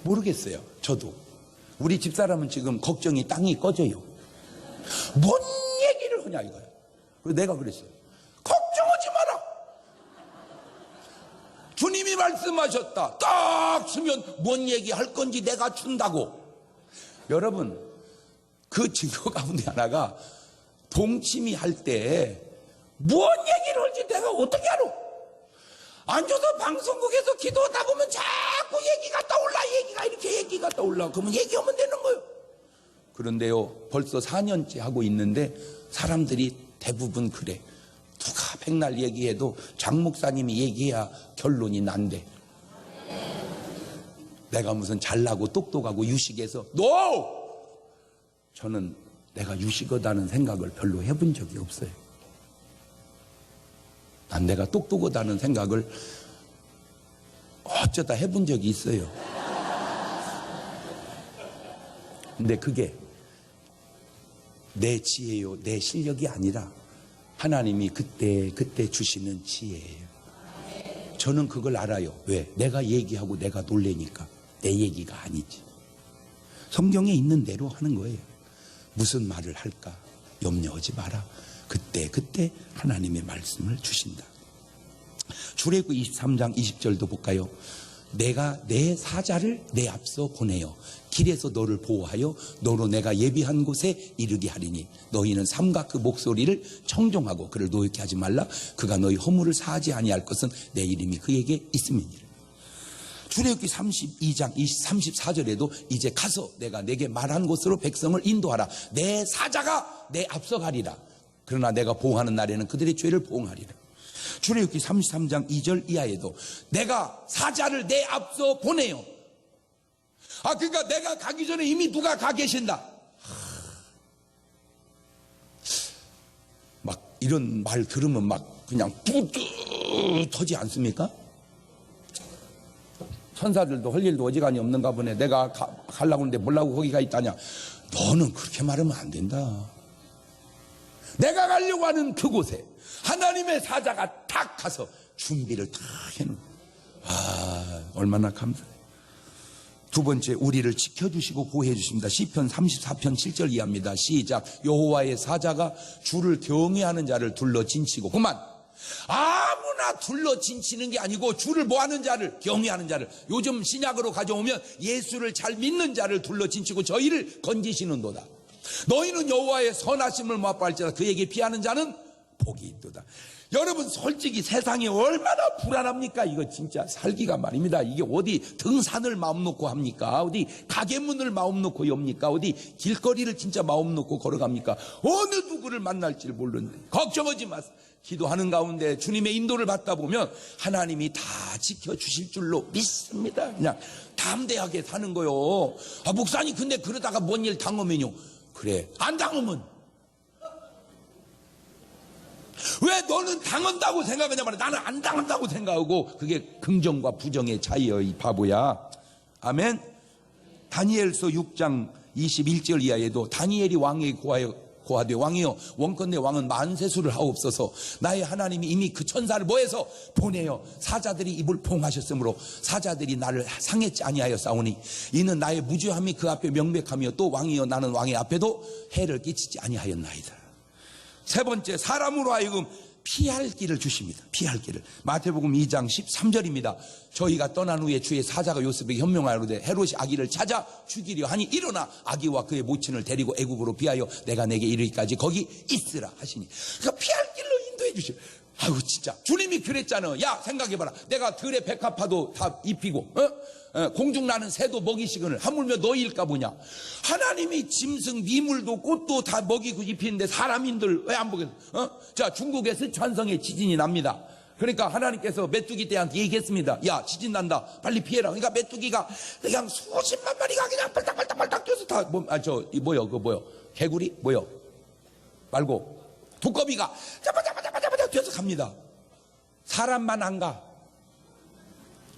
D: 모르겠어요. 저도. 우리 집사람은 지금 걱정이 땅이 꺼져요. 뭔 얘기를 하냐 이거야. 그래서 내가 그랬어요. 걱정하지 마라. 주님이 말씀하셨다. 딱 쓰면 뭔 얘기 할 건지 내가 준다고. 여러분, 그 증거 가운데 하나가 동치미 할 때 뭔 얘기를 할지 내가 어떻게 알아? 앉아서 방송국에서 기도하다 보면 자꾸 얘기가 떠올라. 얘기가 떠올라. 그러면 얘기하면 되는 거예요. 그런데요, 벌써 4년째 하고 있는데 사람들이 대부분 그래. 누가 백날 얘기해도 장 목사님이 얘기해야 결론이 난대. 내가 무슨 잘나고 똑똑하고 유식해서 저는 내가 유식하다는 생각을 별로 해본 적이 없어요. 난 내가 똑똑하다는 생각을 어쩌다 해본 적이 있어요. 근데 그게 내 지혜요, 내 실력이 아니라 하나님이 그때 주시는 지혜예요. 저는 그걸 알아요. 왜? 내가 얘기하고 내가 놀래니까. 내 얘기가 아니지. 성경에 있는 대로 하는 거예요. 무슨 말을 할까? 염려하지 마라. 그때 하나님의 말씀을 주신다. 출애굽기 23장 20절도 볼까요? 내가 내 사자를 내 앞서 보내어 길에서 너를 보호하여 너로 내가 예비한 곳에 이르게 하리니 너희는 삼가 그 목소리를 청종하고 그를 노엽게 하지 말라. 그가 너희 허물을 사하지 아니할 것은 내 이름이 그에게 있음이니라. 출애굽기 32장 34절에도 이제 가서 내가 내게 말한 곳으로 백성을 인도하라. 내 사자가 내 앞서 가리라. 그러나 내가 보호하는 날에는 그들의 죄를 보응하리라. 출애굽기 33장 2절 이하에도 내가 사자를 내 앞서 보내요. 그러니까 내가 가기 전에 이미 누가 가 계신다. 막 이런 말 들으면 막 그냥 뿌듯하지 않습니까? 천사들도 할 일도 어지간히 없는가 보네. 내가 가려고 하는데 뭐라고 거기가 있다냐. 너는 그렇게 말하면 안 된다. 내가 가려고 하는 그곳에 하나님의 사자가 탁 가서 준비를 탁 해놓은. 얼마나 감사해. 두 번째, 우리를 지켜주시고 보호해 주십니다. 시편 34편 7절 이하입니다. 시작. 여호와의 사자가 주를 경외하는 자를 둘러 진치고. 그만. 아무나 둘러 진치는 게 아니고 주를 뭐하는 자를, 경외하는 자를. 요즘 신약으로 가져오면 예수를 잘 믿는 자를 둘러 진치고 저희를 건지시는도다. 너희는 여호와의 선하심을 맛볼지라 그에게 피하는 자는 복이 있도다. 여러분 솔직히 세상이 얼마나 불안합니까? 이거 진짜 살기가 말입니다. 이게 어디 등산을 마음 놓고 합니까? 어디 가게문을 마음 놓고 엽니까? 어디 길거리를 진짜 마음 놓고 걸어갑니까? 어느 누구를 만날지 모르는데 걱정하지 마세요. 기도하는 가운데 주님의 인도를 받다 보면 하나님이 다 지켜주실 줄로 믿습니다. 그냥 담대하게 사는 거요. 아, 목사님 근데 그러다가 뭔 일 당하면요. 그래, 안 당하면 왜 너는 당한다고 생각하냐 말이야. 나는 안 당한다고 생각하고. 그게 긍정과 부정의 차이여, 이 바보야. 아멘. 다니엘서 6장 21절 이하에도 다니엘이 왕에게 고하되 왕이여 원컨대 왕은 만세수를 하옵소서. 나의 하나님이 이미 그 천사를 뭐해서 보내어 사자들이 입을 포옹하셨으므로 사자들이 나를 상했지 아니하여 싸우니 이는 나의 무죄함이 그 앞에 명백하며 또 왕이여 나는 왕의 앞에도 해를 끼치지 아니하였나이다. 세 번째, 사람으로 하여금 피할 길을 주십니다. 피할 길을. 마태복음 2장 13절입니다. 저희가 떠난 후에 주의 사자가 요셉에게 현명하여되 헤롯이 아기를 찾아 죽이려 하니 일어나 아기와 그의 모친을 데리고 애국으로 피하여 내가 내게 이르기까지 거기 있으라 하시니. 그러니까 피할 길로 인도해 주시오. 아유 진짜 주님이 그랬잖아. 야 생각해봐라. 내가 들의 백합화도 다 입히고 공중 나는 새도 먹이시거늘 하물며 너희일까 보냐. 하나님이 짐승 미물도 꽃도 다 먹이고 입히는데 사람인들 왜 안 보겠어? 자, 중국의 스촨성에 지진이 납니다. 그러니까 하나님께서 메뚜기 떼한테 얘기했습니다. 야 지진 난다 빨리 피해라. 그러니까 메뚜기가 그냥 수십만 마리가 그냥 빨딱빨딱빨딱 뛰어서 다 뭐요 개구리 뭐요 말고 두꺼비가 자바자바자바자바자 뛰어서 갑니다. 사람만 안 가.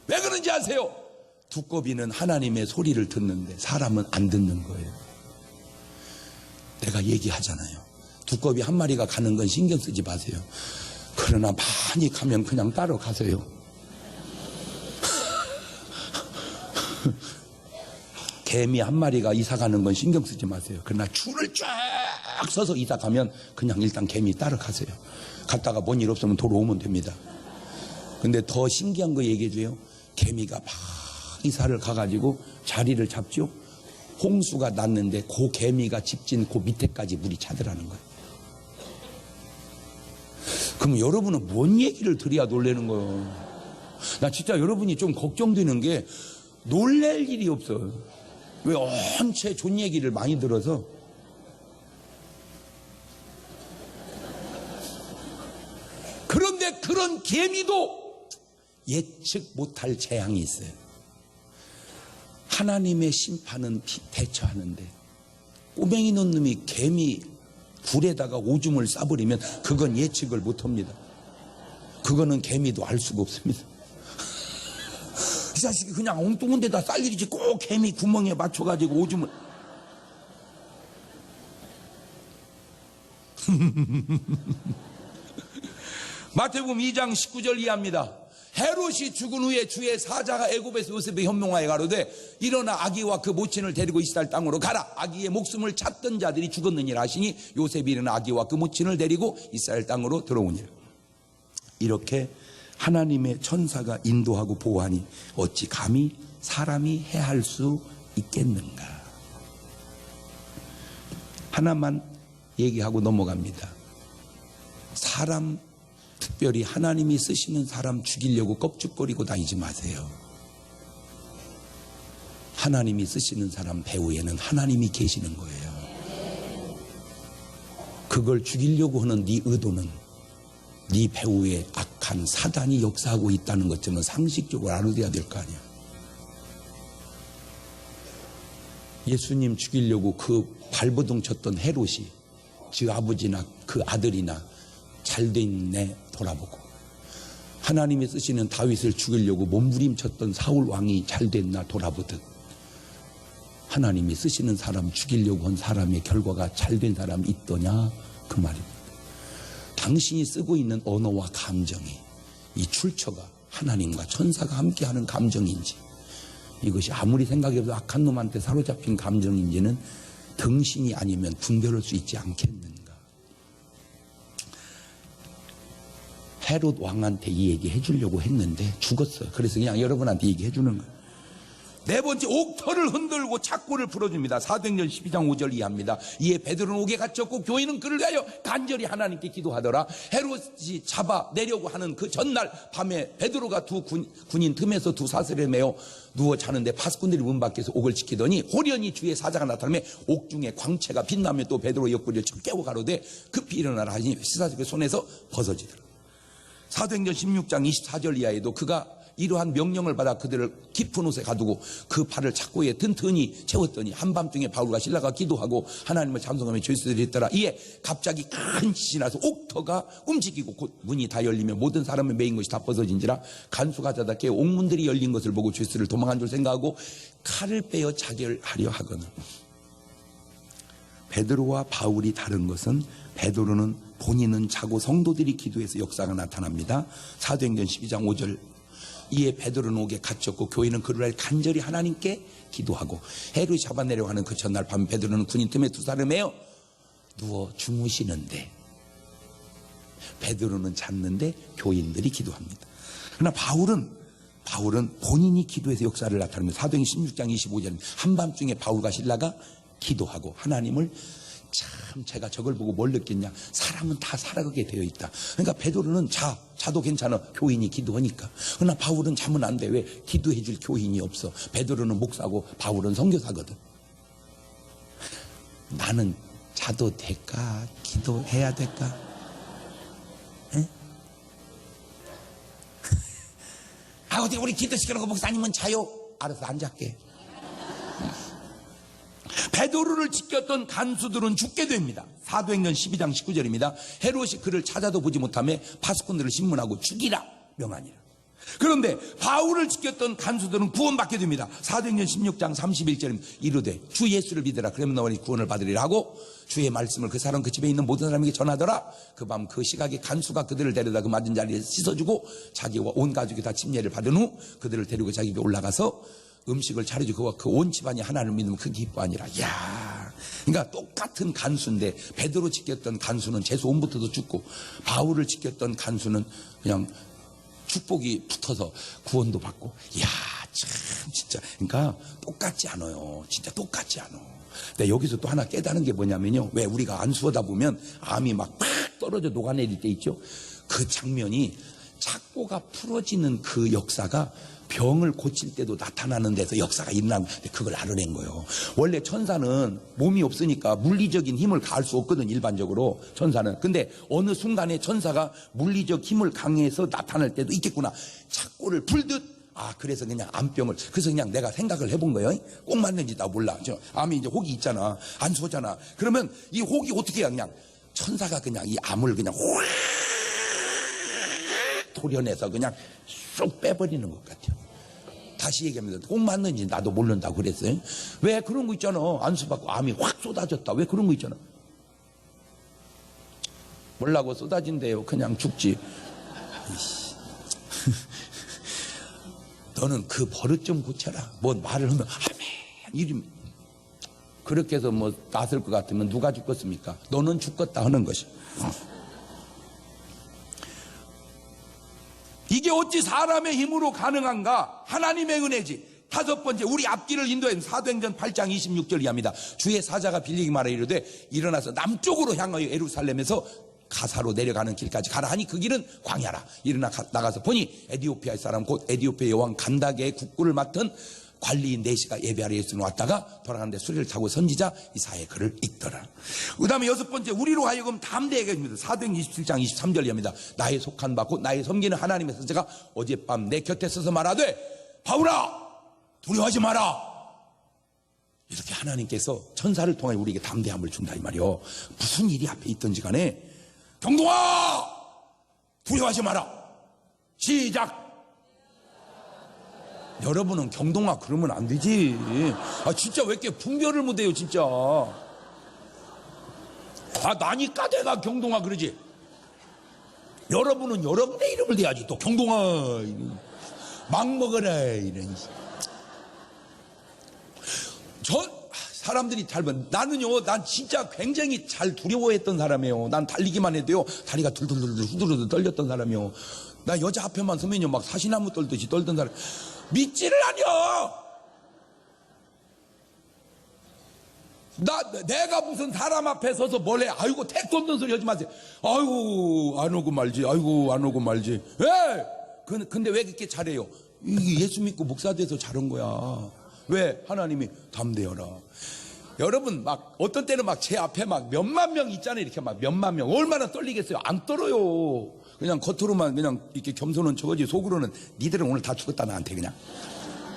D: 왜 그런지 아세요? 두꺼비는 하나님의 소리를 듣는데 사람은 안 듣는 거예요. 내가 얘기하잖아요. 두꺼비 한 마리가 가는 건 신경 쓰지 마세요. 그러나 많이 가면 그냥 따라가세요. 개미 한 마리가 이사 가는 건 신경 쓰지 마세요. 그러나 줄을 쫙 서서 이사 가면 그냥 일단 개미 따라가세요. 갔다가 뭔 일 없으면 돌아오면 됩니다. 근데 더 신기한 거 얘기해줘요. 개미가 막 이사를 가가지고 자리를 잡죠. 홍수가 났는데 그 개미가 집진 그 밑에까지 물이 차더라는 거예요. 그럼 여러분은 뭔 얘기를 드려야 놀라는 거예요? 나 진짜 여러분이 좀 걱정되는 게 놀랄 일이 없어요. 왜 언체 좋은 얘기를 많이 들어서. 그런데 그런 개미도 예측 못할 재앙이 있어요. 하나님의 심판은 대처하는데 꼬맹이 놓은 놈이 개미 굴에다가 오줌을 싸버리면 그건 예측을 못합니다. 그거는 개미도 알 수가 없습니다. 이 자식이 그냥 엉뚱한 데다 쌀 일이지 꼭 개미 구멍에 맞춰가지고 오줌을. 마태복음 2장 19절 이하입니다. 헤롯이 죽은 후에 주의 사자가 애굽에서 요셉에게 현명하여 가로되 일어나 아기와 그 모친을 데리고 이스라엘 땅으로 가라. 아기의 목숨을 찾던 자들이 죽었느니라 하시니 요셉이 일어나 아기와 그 모친을 데리고 이스라엘 땅으로 들어오니라. 이렇게 하나님의 천사가 인도하고 보호하니 어찌 감히 사람이 해할 수 있겠는가. 하나만 얘기하고 넘어갑니다. 사람, 특별히 하나님이 쓰시는 사람 죽이려고 껍죽거리고 다니지 마세요. 하나님이 쓰시는 사람 배후에는 하나님이 계시는 거예요. 그걸 죽이려고 하는 네 의도는 네 배후에 악한 사단이 역사하고 있다는 것쯤은 상식적으로 알아둬야 될 거 아니야. 예수님 죽이려고 그 발버둥 쳤던 헤롯이 그 아버지나 그 아들이나 잘됐네 돌아보고, 하나님이 쓰시는 다윗을 죽이려고 몸부림쳤던 사울 왕이 잘됐나 돌아보듯 하나님이 쓰시는 사람 죽이려고 한 사람의 결과가 잘된 사람이 있더냐 그 말입니다. 당신이 쓰고 있는 언어와 감정이, 이 출처가 하나님과 천사가 함께하는 감정인지, 이것이 아무리 생각해도 악한 놈한테 사로잡힌 감정인지는 등신이 아니면 분별할 수 있지 않겠는가. 헤롯 왕한테 이 얘기 해주려고 했는데 죽었어요. 그래서 그냥 여러분한테 얘기해 주는 거예요. 네 번째, 옥터를 흔들고 착고를 풀어줍니다. 사도행전 12장 5절 이하입니다. 이에 베드로는 옥에 갇혔고 교인은 그를 위하여 간절히 하나님께 기도하더라. 헤롯이 잡아내려고 하는 그 전날 밤에 베드로가 두 군인 틈에서 두 사슬에 매어 누워 자는데 파수꾼들이 문 밖에서 옥을 지키더니 호련히 주의 사자가 나타나며 옥중에 광채가 빛나며 또 베드로 옆구리를 쳐 깨고 가로되 급히 일어나라 하니 시사적의 손에서 벗어지더라. 사도행전 16장 24절 이하에도 그가 이러한 명령을 받아 그들을 깊은 옷에 가두고 그 발을 착고에 튼튼히 채웠더니 한밤중에 바울과 실라가 기도하고 하나님을 찬송하며 죄수들이 있더라. 이에 갑자기 큰 지진이 나서 옥터가 움직이고 곧 문이 다 열리며 모든 사람의 매인 것이 다 벗어진지라. 간수가 자다 깨어 옥문들이 열린 것을 보고 죄수를 도망한 줄 생각하고 칼을 빼어 자결하려 하거늘. 베드로와 바울이 다른 것은 베드로는 본인은 자고 성도들이 기도해서 역사가 나타납니다. 사도행전 12장 5절 이에 베드로는 옥에 갇혔고 교인은 그를 위하여 간절히 하나님께 기도하고 헤롯이 잡아내려고 하는 그 전날 밤 베드로는 군인 틈에 두 사람을 매어 누워 주무시는데 베드로는 잤는데 교인들이 기도합니다. 그러나 바울은 본인이 기도해서 역사를 나타냅니다. 사도행전 16장 25절 한밤중에 바울과 실라가 기도하고 하나님을 참 제가 저걸 보고 뭘 느꼈냐, 사람은 다 살아가게 되어 있다. 그러니까 베드로는 자도 괜찮아, 교인이 기도하니까. 그러나 바울은 자면 안 돼. 왜? 기도해 줄 교인이 없어. 베드로는 목사고 바울은 선교사거든. 나는 자도 될까? 기도해야 될까? 에? 어디 우리 기도시켜놓고 목사님은 자요? 알아서 안 잘게. 베드로를 지켰던 간수들은 죽게 됩니다. 사도행전 12장 19절입니다. 헤롯이 그를 찾아도 보지 못하며 파수꾼들을 신문하고 죽이라 명하니라. 그런데 바울을 지켰던 간수들은 구원받게 됩니다. 사도행전 16장 31절입니다. 이르되 주 예수를 믿으라 그러면 너희 구원을 받으리라 하고 주의 말씀을 그 사람 그 집에 있는 모든 사람에게 전하더라. 그 밤 그 시각에 간수가 그들을 데려다 그 맞은 자리에 씻어주고 자기와 온 가족이 다 침례를 받은 후 그들을 데리고 자기 집에 올라가서 음식을 차려주고 그와 그 온 집안이 하나님을 믿으면 그 기뻐하니라. 야, 그러니까 똑같은 간수인데 베드로 지켰던 간수는 제소음부터도 죽고 바울을 지켰던 간수는 그냥 축복이 붙어서 구원도 받고. 야, 참 진짜 그러니까 똑같지 않아요. 진짜 똑같지 않아. 근데 여기서 또 하나 깨달은 게 뭐냐면요, 왜 우리가 안수하다 보면 암이 막 팍 떨어져 녹아내릴 때 있죠. 그 장면이 착고가 풀어지는 그 역사가 병을 고칠 때도 나타나는 데서 역사가 일어나는, 그걸 알아낸 거예요. 원래 천사는 몸이 없으니까 물리적인 힘을 가할 수 없거든, 일반적으로 천사는. 근데 어느 순간에 천사가 물리적 힘을 강해서 나타날 때도 있겠구나. 착고를 풀듯. 그래서 그냥 암병을, 그래서 그냥 내가 생각을 해본 거예요. 꼭 맞는지 나 몰라. 암이 이제 혹이 있잖아, 안수잖아. 그러면 이 혹이 어떻게 해야, 그냥 천사가 그냥 이 암을 그냥 확 도려내서 그냥 쏙 빼버리는 것 같아요. 다시 얘기합니다. 꼭 맞는지 나도 모른다고 그랬어요. 왜 그런 거 있잖아, 안수받고 암이 확 쏟아졌다. 왜 그런 거 있잖아. 몰라고 쏟아진대요. 그냥 죽지. 너는 그 버릇 좀 고쳐라. 뭐 말을 하면 아멘 이름 그렇게 해서 뭐 낫을 것 같으면 누가 죽겠습니까? 너는 죽겠다 하는 것이. 이게 어찌 사람의 힘으로 가능한가? 하나님의 은혜지. 다섯 번째, 우리 앞길을 인도한 사도행전 8장 26절 이하입니다. 주의 사자가 빌리기 말하 이르되 일어나서 남쪽으로 향하여 예루살렘에서 가사로 내려가는 길까지 가라 하니 그 길은 광야라. 일어나 나가서 보니 에디오피아의 사람 곧 에디오피아 여왕 간다게의 국구를 맡은 관리인 네시가 예배하러 예수는 왔다가 돌아가는데 수레를 타고 선지자 이사야의 글을 읽더라. 그 다음에 여섯 번째, 우리로 하여금 담대하게 해줍니다. 사도행전 27장 23절입니다. 나의 속한 바 곧 나의 섬기는 하나님의 선지자가 어젯밤 내 곁에 서서 말하되 바울아 두려워하지 마라. 이렇게 하나님께서 천사를 통해 우리에게 담대함을 준다 이 말이요. 무슨 일이 앞에 있든지 간에 경동아 두려워하지 마라. 시작. 여러분은 경동아 그러면 안 되지. 진짜 왜 이렇게 분별을 못해요 진짜. 나니까 내가 경동아 그러지. 여러분은 여러분의 이름을 대야지. 또 경동아 막 먹어라 이런. 사람들이 잘 봐. 나는요, 난 진짜 굉장히 잘 두려워했던 사람이에요. 난 달리기만 해도요, 다리가 둘둘둘 후들후들 떨렸던 사람이에요. 나 여자 앞에만 서면요, 막 사시나무 떨듯이 떨던 사람. 믿지를 않여. 내가 무슨 사람 앞에 서서 뭘 해? 아이고, 택도 없는 소리 하지 마세요. 아이고, 안 오고 말지. 아이고, 안 오고 말지. 왜? 근데 왜 그렇게 잘해요? 예수 믿고 목사 돼서 잘한 거야. 왜? 하나님이 담대어라. 여러분, 막, 어떤 때는 막 제 앞에 막 몇만 명 있잖아요. 이렇게 막 몇만 명. 얼마나 떨리겠어요? 안 떨어요. 그냥 겉으로만 그냥 이렇게 겸손한 척하지, 속으로는 니들은 오늘 다 죽었다, 나한테 그냥.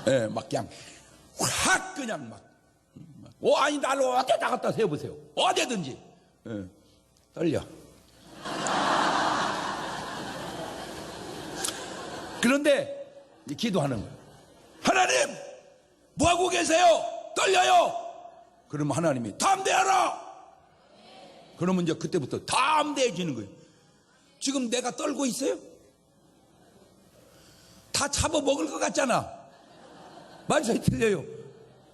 D: 예, 막 그냥 확 그냥 막. 아니, 날 어디다 갖다 세워보세요. 어디든지. 예, 떨려. 그런데 기도하는 거예요. 하나님, 뭐하고 계세요? 떨려요. 그러면 하나님이 담대하라. 그러면 이제 그때부터 담대해지는 거예요. 지금 내가 떨고 있어요? 다 잡아먹을 것 같잖아. 말씀이 틀려요.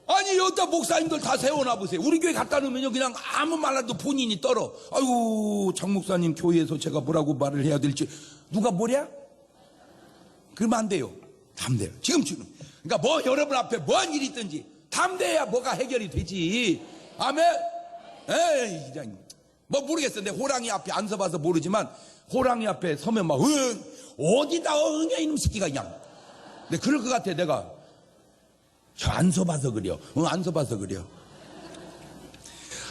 D: 아니, 여기다 목사님들 다 세워놔 보세요. 우리 교회 갖다 놓으면요, 그냥 아무 말 안 해도 본인이 떨어. 아이고, 장 목사님 교회에서 제가 뭐라고 말을 해야 될지. 누가 뭐랴? 그러면 안 돼요. 담대요. 지금. 그러니까 뭐 여러분 앞에 뭔 일이 있든지 담대해야 뭐가 해결이 되지. 아멘? 에이, 그냥. 뭐 모르겠어. 내 호랑이 앞에 안 서봐서 모르지만, 호랑이 앞에 서면 막, 어디다 응애 이놈 새끼가 그냥. 근데 그럴 것 같아, 내가. 저 안 서봐서 그래요. 안 서봐서 그래요.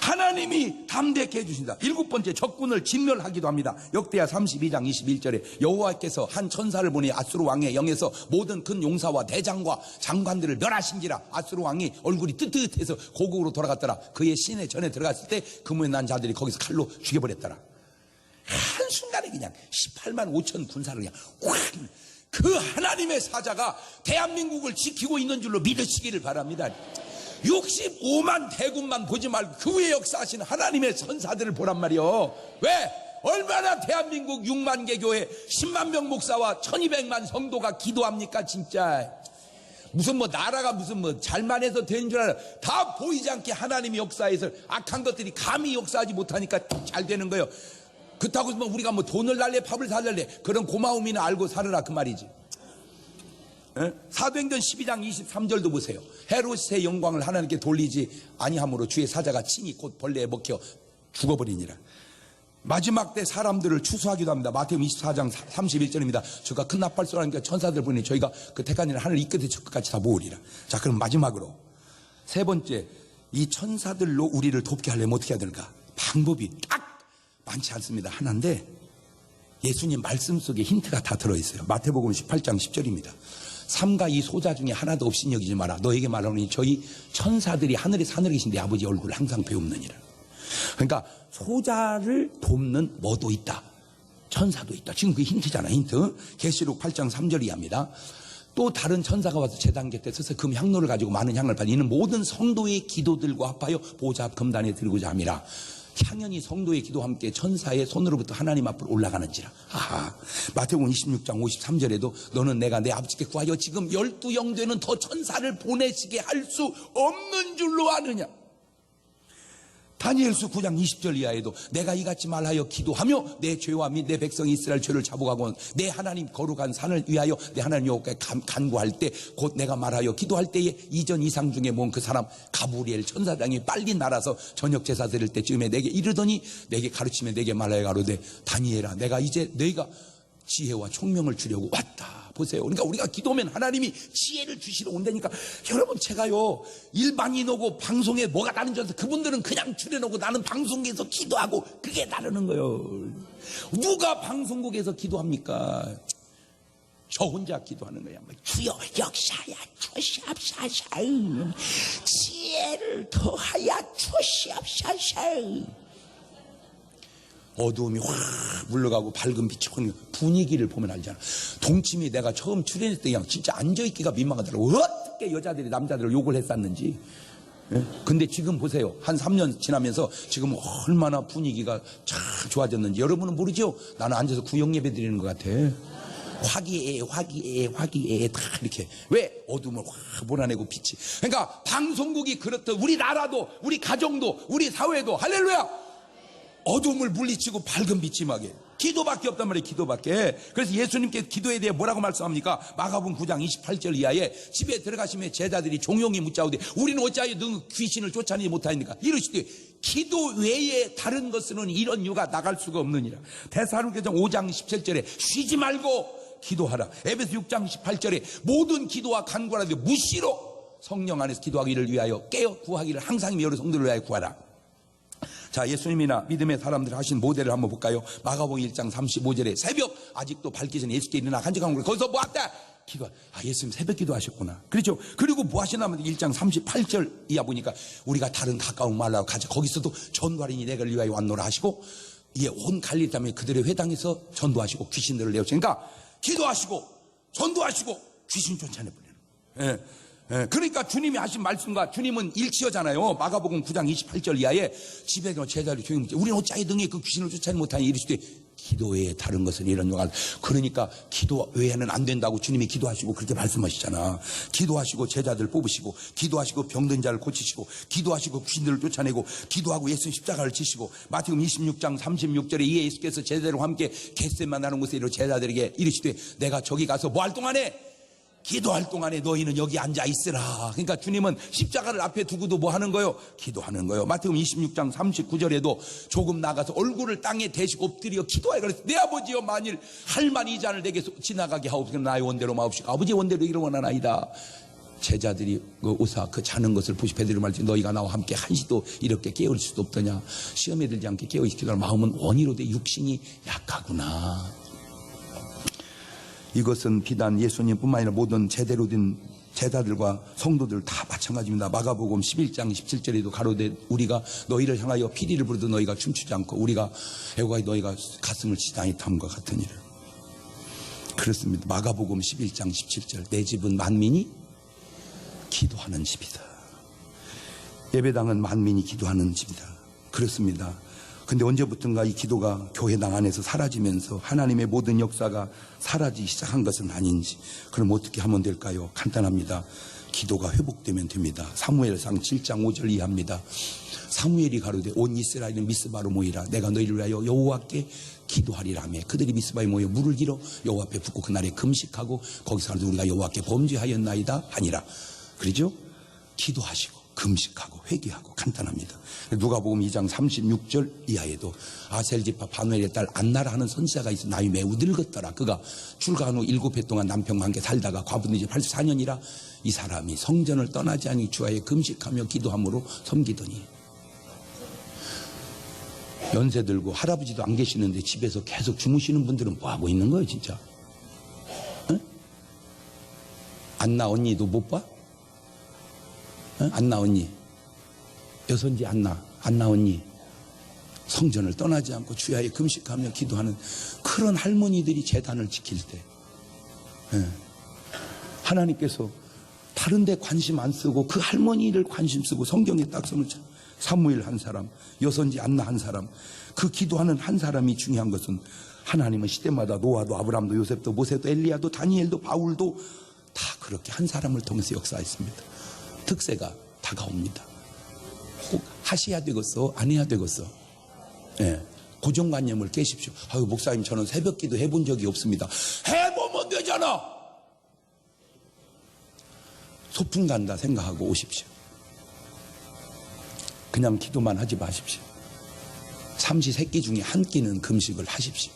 D: 하나님이 담대케 해주신다. 7번째, 적군을 진멸하기도 합니다. 역대하 32장 21절에 여호와께서 한 천사를 보내 아수르 왕의 영에서 모든 큰 용사와 대장과 장관들을 멸하신지라. 아수르 왕이 얼굴이 뜨뜻해서 고국으로 돌아갔더라. 그의 시내 전에 들어갔을 때 금문에 난 자들이 거기서 칼로 죽여버렸더라. 한순간에 그냥 18만 5천 군사를 그냥 확. 그 하나님의 사자가 대한민국을 지키고 있는 줄로 믿으시기를 바랍니다. 65만 대군만 보지 말고 그 위에 역사하신 하나님의 천사들을 보란 말이요. 왜? 얼마나 대한민국 6만 개 교회 10만 명 목사와 1200만 성도가 기도합니까 진짜. 무슨 뭐 나라가 무슨 뭐 잘만 해서 되는 줄 알아. 다 보이지 않게 하나님이 역사해서 악한 것들이 감히 역사하지 못하니까 잘 되는 거예요. 그렇다고 해서 우리가 뭐 돈을 날래 밥을 살래 그런 고마움이나 알고 살으라 그 말이지. 에? 사도행전 12장 23절도 보세요. 헤롯의 영광을 하나님께 돌리지 아니함으로 주의 사자가 친히 곧 벌레에 먹혀 죽어버리니라. 마지막 때 사람들을 추수하기도 합니다. 마태복음 24장 31절입니다. 저가 큰 나팔 쏘라니까 천사들 보니 저희가 그 택한 일을 하늘 이 끝에 저 끝까지 다 모으리라. 자, 그럼 마지막으로 세 번째, 이 천사들로 우리를 돕게 하려면 어떻게 해야 되는가? 방법이 딱 많지 않습니다. 하나인데 예수님 말씀 속에 힌트가 다 들어있어요. 마태복음 18장 10절입니다. 삼가 이 소자 중에 하나도 없인 여기지 마라. 너에게 말하노니 저희 천사들이 하늘에 계신 내 아버지 얼굴을 항상 배웁느니라. 그러니까 소자를 돕는 뭐도 있다. 천사도 있다. 지금 그게 힌트잖아. 힌트. 계시록 8장 3절 이하입니다. 또 다른 천사가 와서 제단 곁에 서서 금 향로를 가지고 많은 향을 받는 이는 모든 성도의 기도들과 합하여 보좌 앞 금단에 들고자 함이라. 향연이 성도의 기도와 함께 천사의 손으로부터 하나님 앞으로 올라가는지라. 아하. 마태복음 26장 53절에도 너는 내가 내 아버지께 구하여 지금 12영 되는 더 천사를 보내시게 할 수 없는 줄로 아느냐. 다니엘서 9장 20절 이하에도 내가 이같이 말하여 기도하며 내 죄와 및 내 백성 이스라엘 죄를 자복하고 내 하나님 거룩한 산을 위하여 내 하나님 여호와께 간구할 때 곧 내가 말하여 기도할 때에 이전 이상 중에 모은 그 사람 가브리엘 천사장이 빨리 날아서 저녁 제사 드릴 때쯤에 내게 이르더니 내게 가르치며 내게 말하여 가로되 다니엘아 내가 이제 너희가 지혜와 총명을 주려고 왔다. 보세요. 그러니까 우리가 기도하면 하나님이 지혜를 주시러 온다니까. 여러분 제가요 일반인 오고 방송에 뭐가 다른 줄 알아서 그분들은 그냥 출연하고 나는 방송국에서 기도하고 그게 다르는 거예요. 누가 방송국에서 기도합니까? 저 혼자 기도하는 거야. 주여 역사야 주시옵소서. 지혜를 더하여 주시옵소서. 어두움이 확 물러가고 밝은 빛이 오는 분위기를 보면 알잖아. 동치미 내가 처음 출연했을 때 그냥 진짜 앉아있기가 민망하더라고. 어떻게 여자들이 남자들을 욕을 했었는지. 예? 근데 지금 보세요. 한 3년 지나면서 지금 얼마나 분위기가 참 좋아졌는지 여러분은 모르죠? 나는 앉아서 구역 예배 드리는 것 같아. 화기애애 다 이렇게. 왜? 어둠을 확 몰아내고 빛이. 그러니까 방송국이 그렇듯 우리 나라도 우리 가정도 우리 사회도 할렐루야 어둠을 물리치고 밝은 빛이 임하게. 기도밖에 없단 말이에요. 기도밖에. 그래서 예수님께 기도에 대해 뭐라고 말씀합니까? 마가복음 9장 28절 이하에 집에 들어가시면 제자들이 종용이 묻자오되 우리는 어찌하여 너 귀신을 쫓아내지 못하니까 이르시되 기도 외에 다른 것은 이런 유가 나갈 수가 없느니라. 데살로니가서 5장 17절에 쉬지 말고 기도하라. 에베소 6장 18절에 모든 기도와 간구하되 무시로 성령 안에서 기도하기를 위하여 깨어 구하기를 항상 여러 성도를 위하여 구하라. 자, 예수님이나 믿음의 사람들 하신 모델을 한번 볼까요? 마가복음 1장 35절에 새벽 아직도 밝기 전에 예수께 일어나 간직한 걸 거기서 뭐 왔다? 기도. 예수님 새벽 기도하셨구나. 그렇죠? 그리고 뭐 하시냐면 1장 38절 이하 보니까 우리가 다른 가까운 말로 가자. 거기서도 전도하리니 내가 위하여 왔노라 하시고 온 갈릴리 땅에 그들의 회당에서 전도하시고 귀신들을 내어주니까 기도하시고 전도하시고 귀신 쫓아내버리는. 그러니까 주님이 하신 말씀과 주님은 일치하잖아요. 마가복음 9장 28절 이하에 집에 제자들이 조용히 묻자 우리는 어찌하여 등에 그 귀신을 쫓아내지 못하니 이르시되 기도 외에 다른 것은 이런 요가. 그러니까 기도 외에는 안 된다고 주님이 기도하시고 그렇게 말씀하시잖아. 기도하시고 제자들 뽑으시고 기도하시고 병든 자를 고치시고 기도하시고 귀신들을 쫓아내고 기도하고 예수 십자가를 지시고 마태복음 26장 36절에 이에 예수께서 제자들과 함께 겟세마네 하는 곳에 이르러 제자들에게 이르시되 내가 저기 가서 뭐 할 동안에 기도할 동안에 너희는 여기 앉아 있으라. 그러니까 주님은 십자가를 앞에 두고도 뭐 하는 거요? 기도하는 거요. 마태복음 26장 39절에도 조금 나가서 얼굴을 땅에 대시고 엎드려 기도하여 그랬어. 내 아버지여 만일 할 만이 이 잔을 내게 지나가게 하옵소서. 나의 원대로 마옵시고 아버지의 원대로 이루어 원하나이다. 제자들이 그 오사 그 자는 것을 보시 베드로 말지 너희가 나와 함께 한시도 이렇게 깨울 수도 없더냐. 시험에 들지 않게 깨어있기도 하라. 마음은 원이로 돼 육신이 약하구나. 이것은 비단 예수님뿐만 아니라 모든 제대로 된 제자들과 성도들 다 마찬가지입니다. 마가복음 11장 17절에도 가로되 우리가 너희를 향하여 피리를 부르도 너희가 춤추지 않고 우리가 애고하여 너희가 가슴을 치지 아니함과 같으니라. 그렇습니다. 마가복음 11장 17절 내 집은 만민이 기도하는 집이다. 예배당은 만민이 기도하는 집이다. 그렇습니다. 근데 언제부턴가 이 기도가 교회당 안에서 사라지면서 하나님의 모든 역사가 사라지기 시작한 것은 아닌지, 그럼 어떻게 하면 될까요? 간단합니다. 기도가 회복되면 됩니다. 사무엘상 7장 5절 이하입니다. 사무엘이 가로되 온 이스라엘은 미스바로 모이라. 내가 너희를 위하여 여호와께 기도하리라며 그들이 미스바에 모여 물을 길어 여호와 앞에 붓고 그날에 금식하고 거기서 가로되 우리가 여호와께 범죄하였나이다 하니라. 그러죠? 기도하시고 금식하고 회개하고 간단합니다. 누가복음 2장 36절 이하에도 아셀지파 바누엘의 딸 안나라 하는 선지자가 있어 나이 매우 늙었더라. 그가 출가한 후 7해 동안 남편과 함께 살다가 과부된 지 84년이라 이 사람이 성전을 떠나지 아니 주하에 금식하며 기도함으로 섬기더니. 연세 들고 할아버지도 안 계시는데 집에서 계속 주무시는 분들은 뭐 하고 있는 거예요 진짜? 응? 안나 언니도 못 봐? 안나 언니, 여선지 안나 언니, 성전을 떠나지 않고 주야에 금식하며 기도하는 그런 할머니들이 제단을 지킬 때 하나님께서 다른 데 관심 안 쓰고 그 할머니를 관심 쓰고 성경에 딱 써놓죠. 사무엘 한 사람, 여선지 안나 한 사람, 그 기도하는 한 사람이 중요한 것은 하나님은 시대마다 노아도 아브라함도 요셉도 모세도 엘리야도 다니엘도 바울도 다 그렇게 한 사람을 통해서 역사했습니다. 특세가 다가옵니다. 꼭 하셔야 되겠어? 안 해야 되겠어? 예. 고정관념을 깨십시오. 아유, 목사님, 저는 새벽 기도 해본 적이 없습니다. 해보면 되잖아! 소풍 간다 생각하고 오십시오. 그냥 기도만 하지 마십시오. 삼시세끼 중에 한 끼는 금식을 하십시오.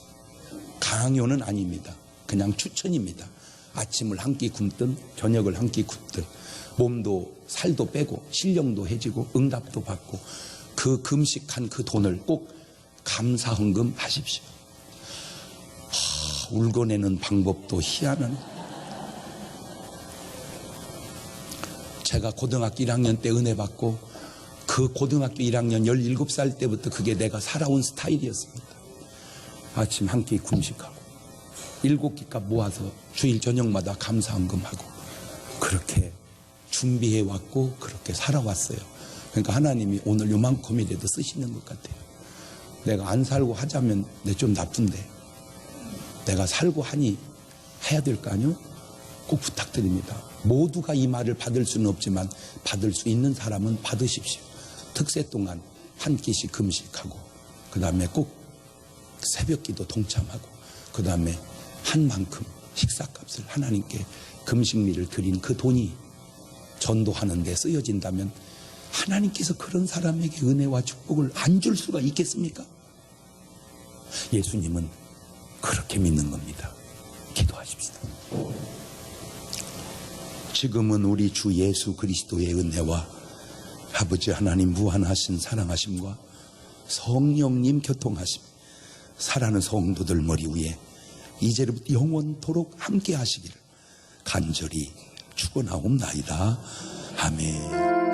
D: 강요는 아닙니다. 그냥 추천입니다. 아침을 한 끼 굶든 저녁을 한 끼 굶든 몸도 살도 빼고 신령도 해지고 응답도 받고 그 금식한 그 돈을 꼭 감사헌금 하십시오. 울고내는 방법도 희한한. 제가 고등학교 1학년 때 은혜 받고 그 고등학교 1학년 17살 때부터 그게 내가 살아온 스타일이었습니다. 아침 한 끼 금식하고 7끼값 모아서 주일 저녁마다 감사헌금하고 그렇게 준비해왔고 그렇게 살아왔어요. 그러니까 하나님이 오늘 요만큼이라도 쓰시는 것 같아요. 내가 안 살고 하자면 내 좀 나쁜데 내가 살고 하니 해야 될 거 아니요? 꼭 부탁드립니다. 모두가 이 말을 받을 수는 없지만 받을 수 있는 사람은 받으십시오. 특세 동안 한 끼씩 금식하고 그 다음에 꼭 새벽기도 동참하고 그 다음에 한 만큼 식사값을 하나님께 금식미를 드린 그 돈이 전도하는 데 쓰여진다면 하나님께서 그런 사람에게 은혜와 축복을 안 줄 수가 있겠습니까? 예수님은 그렇게 믿는 겁니다. 기도하십시다. 지금은 우리 주 예수 그리스도의 은혜와 아버지 하나님 무한하신 사랑하심과 성령님 교통하심, 사랑하는 성도들 머리 위에 이제부터 영원토록 함께 하시기를 간절히 축원하옵나이다. 아멘.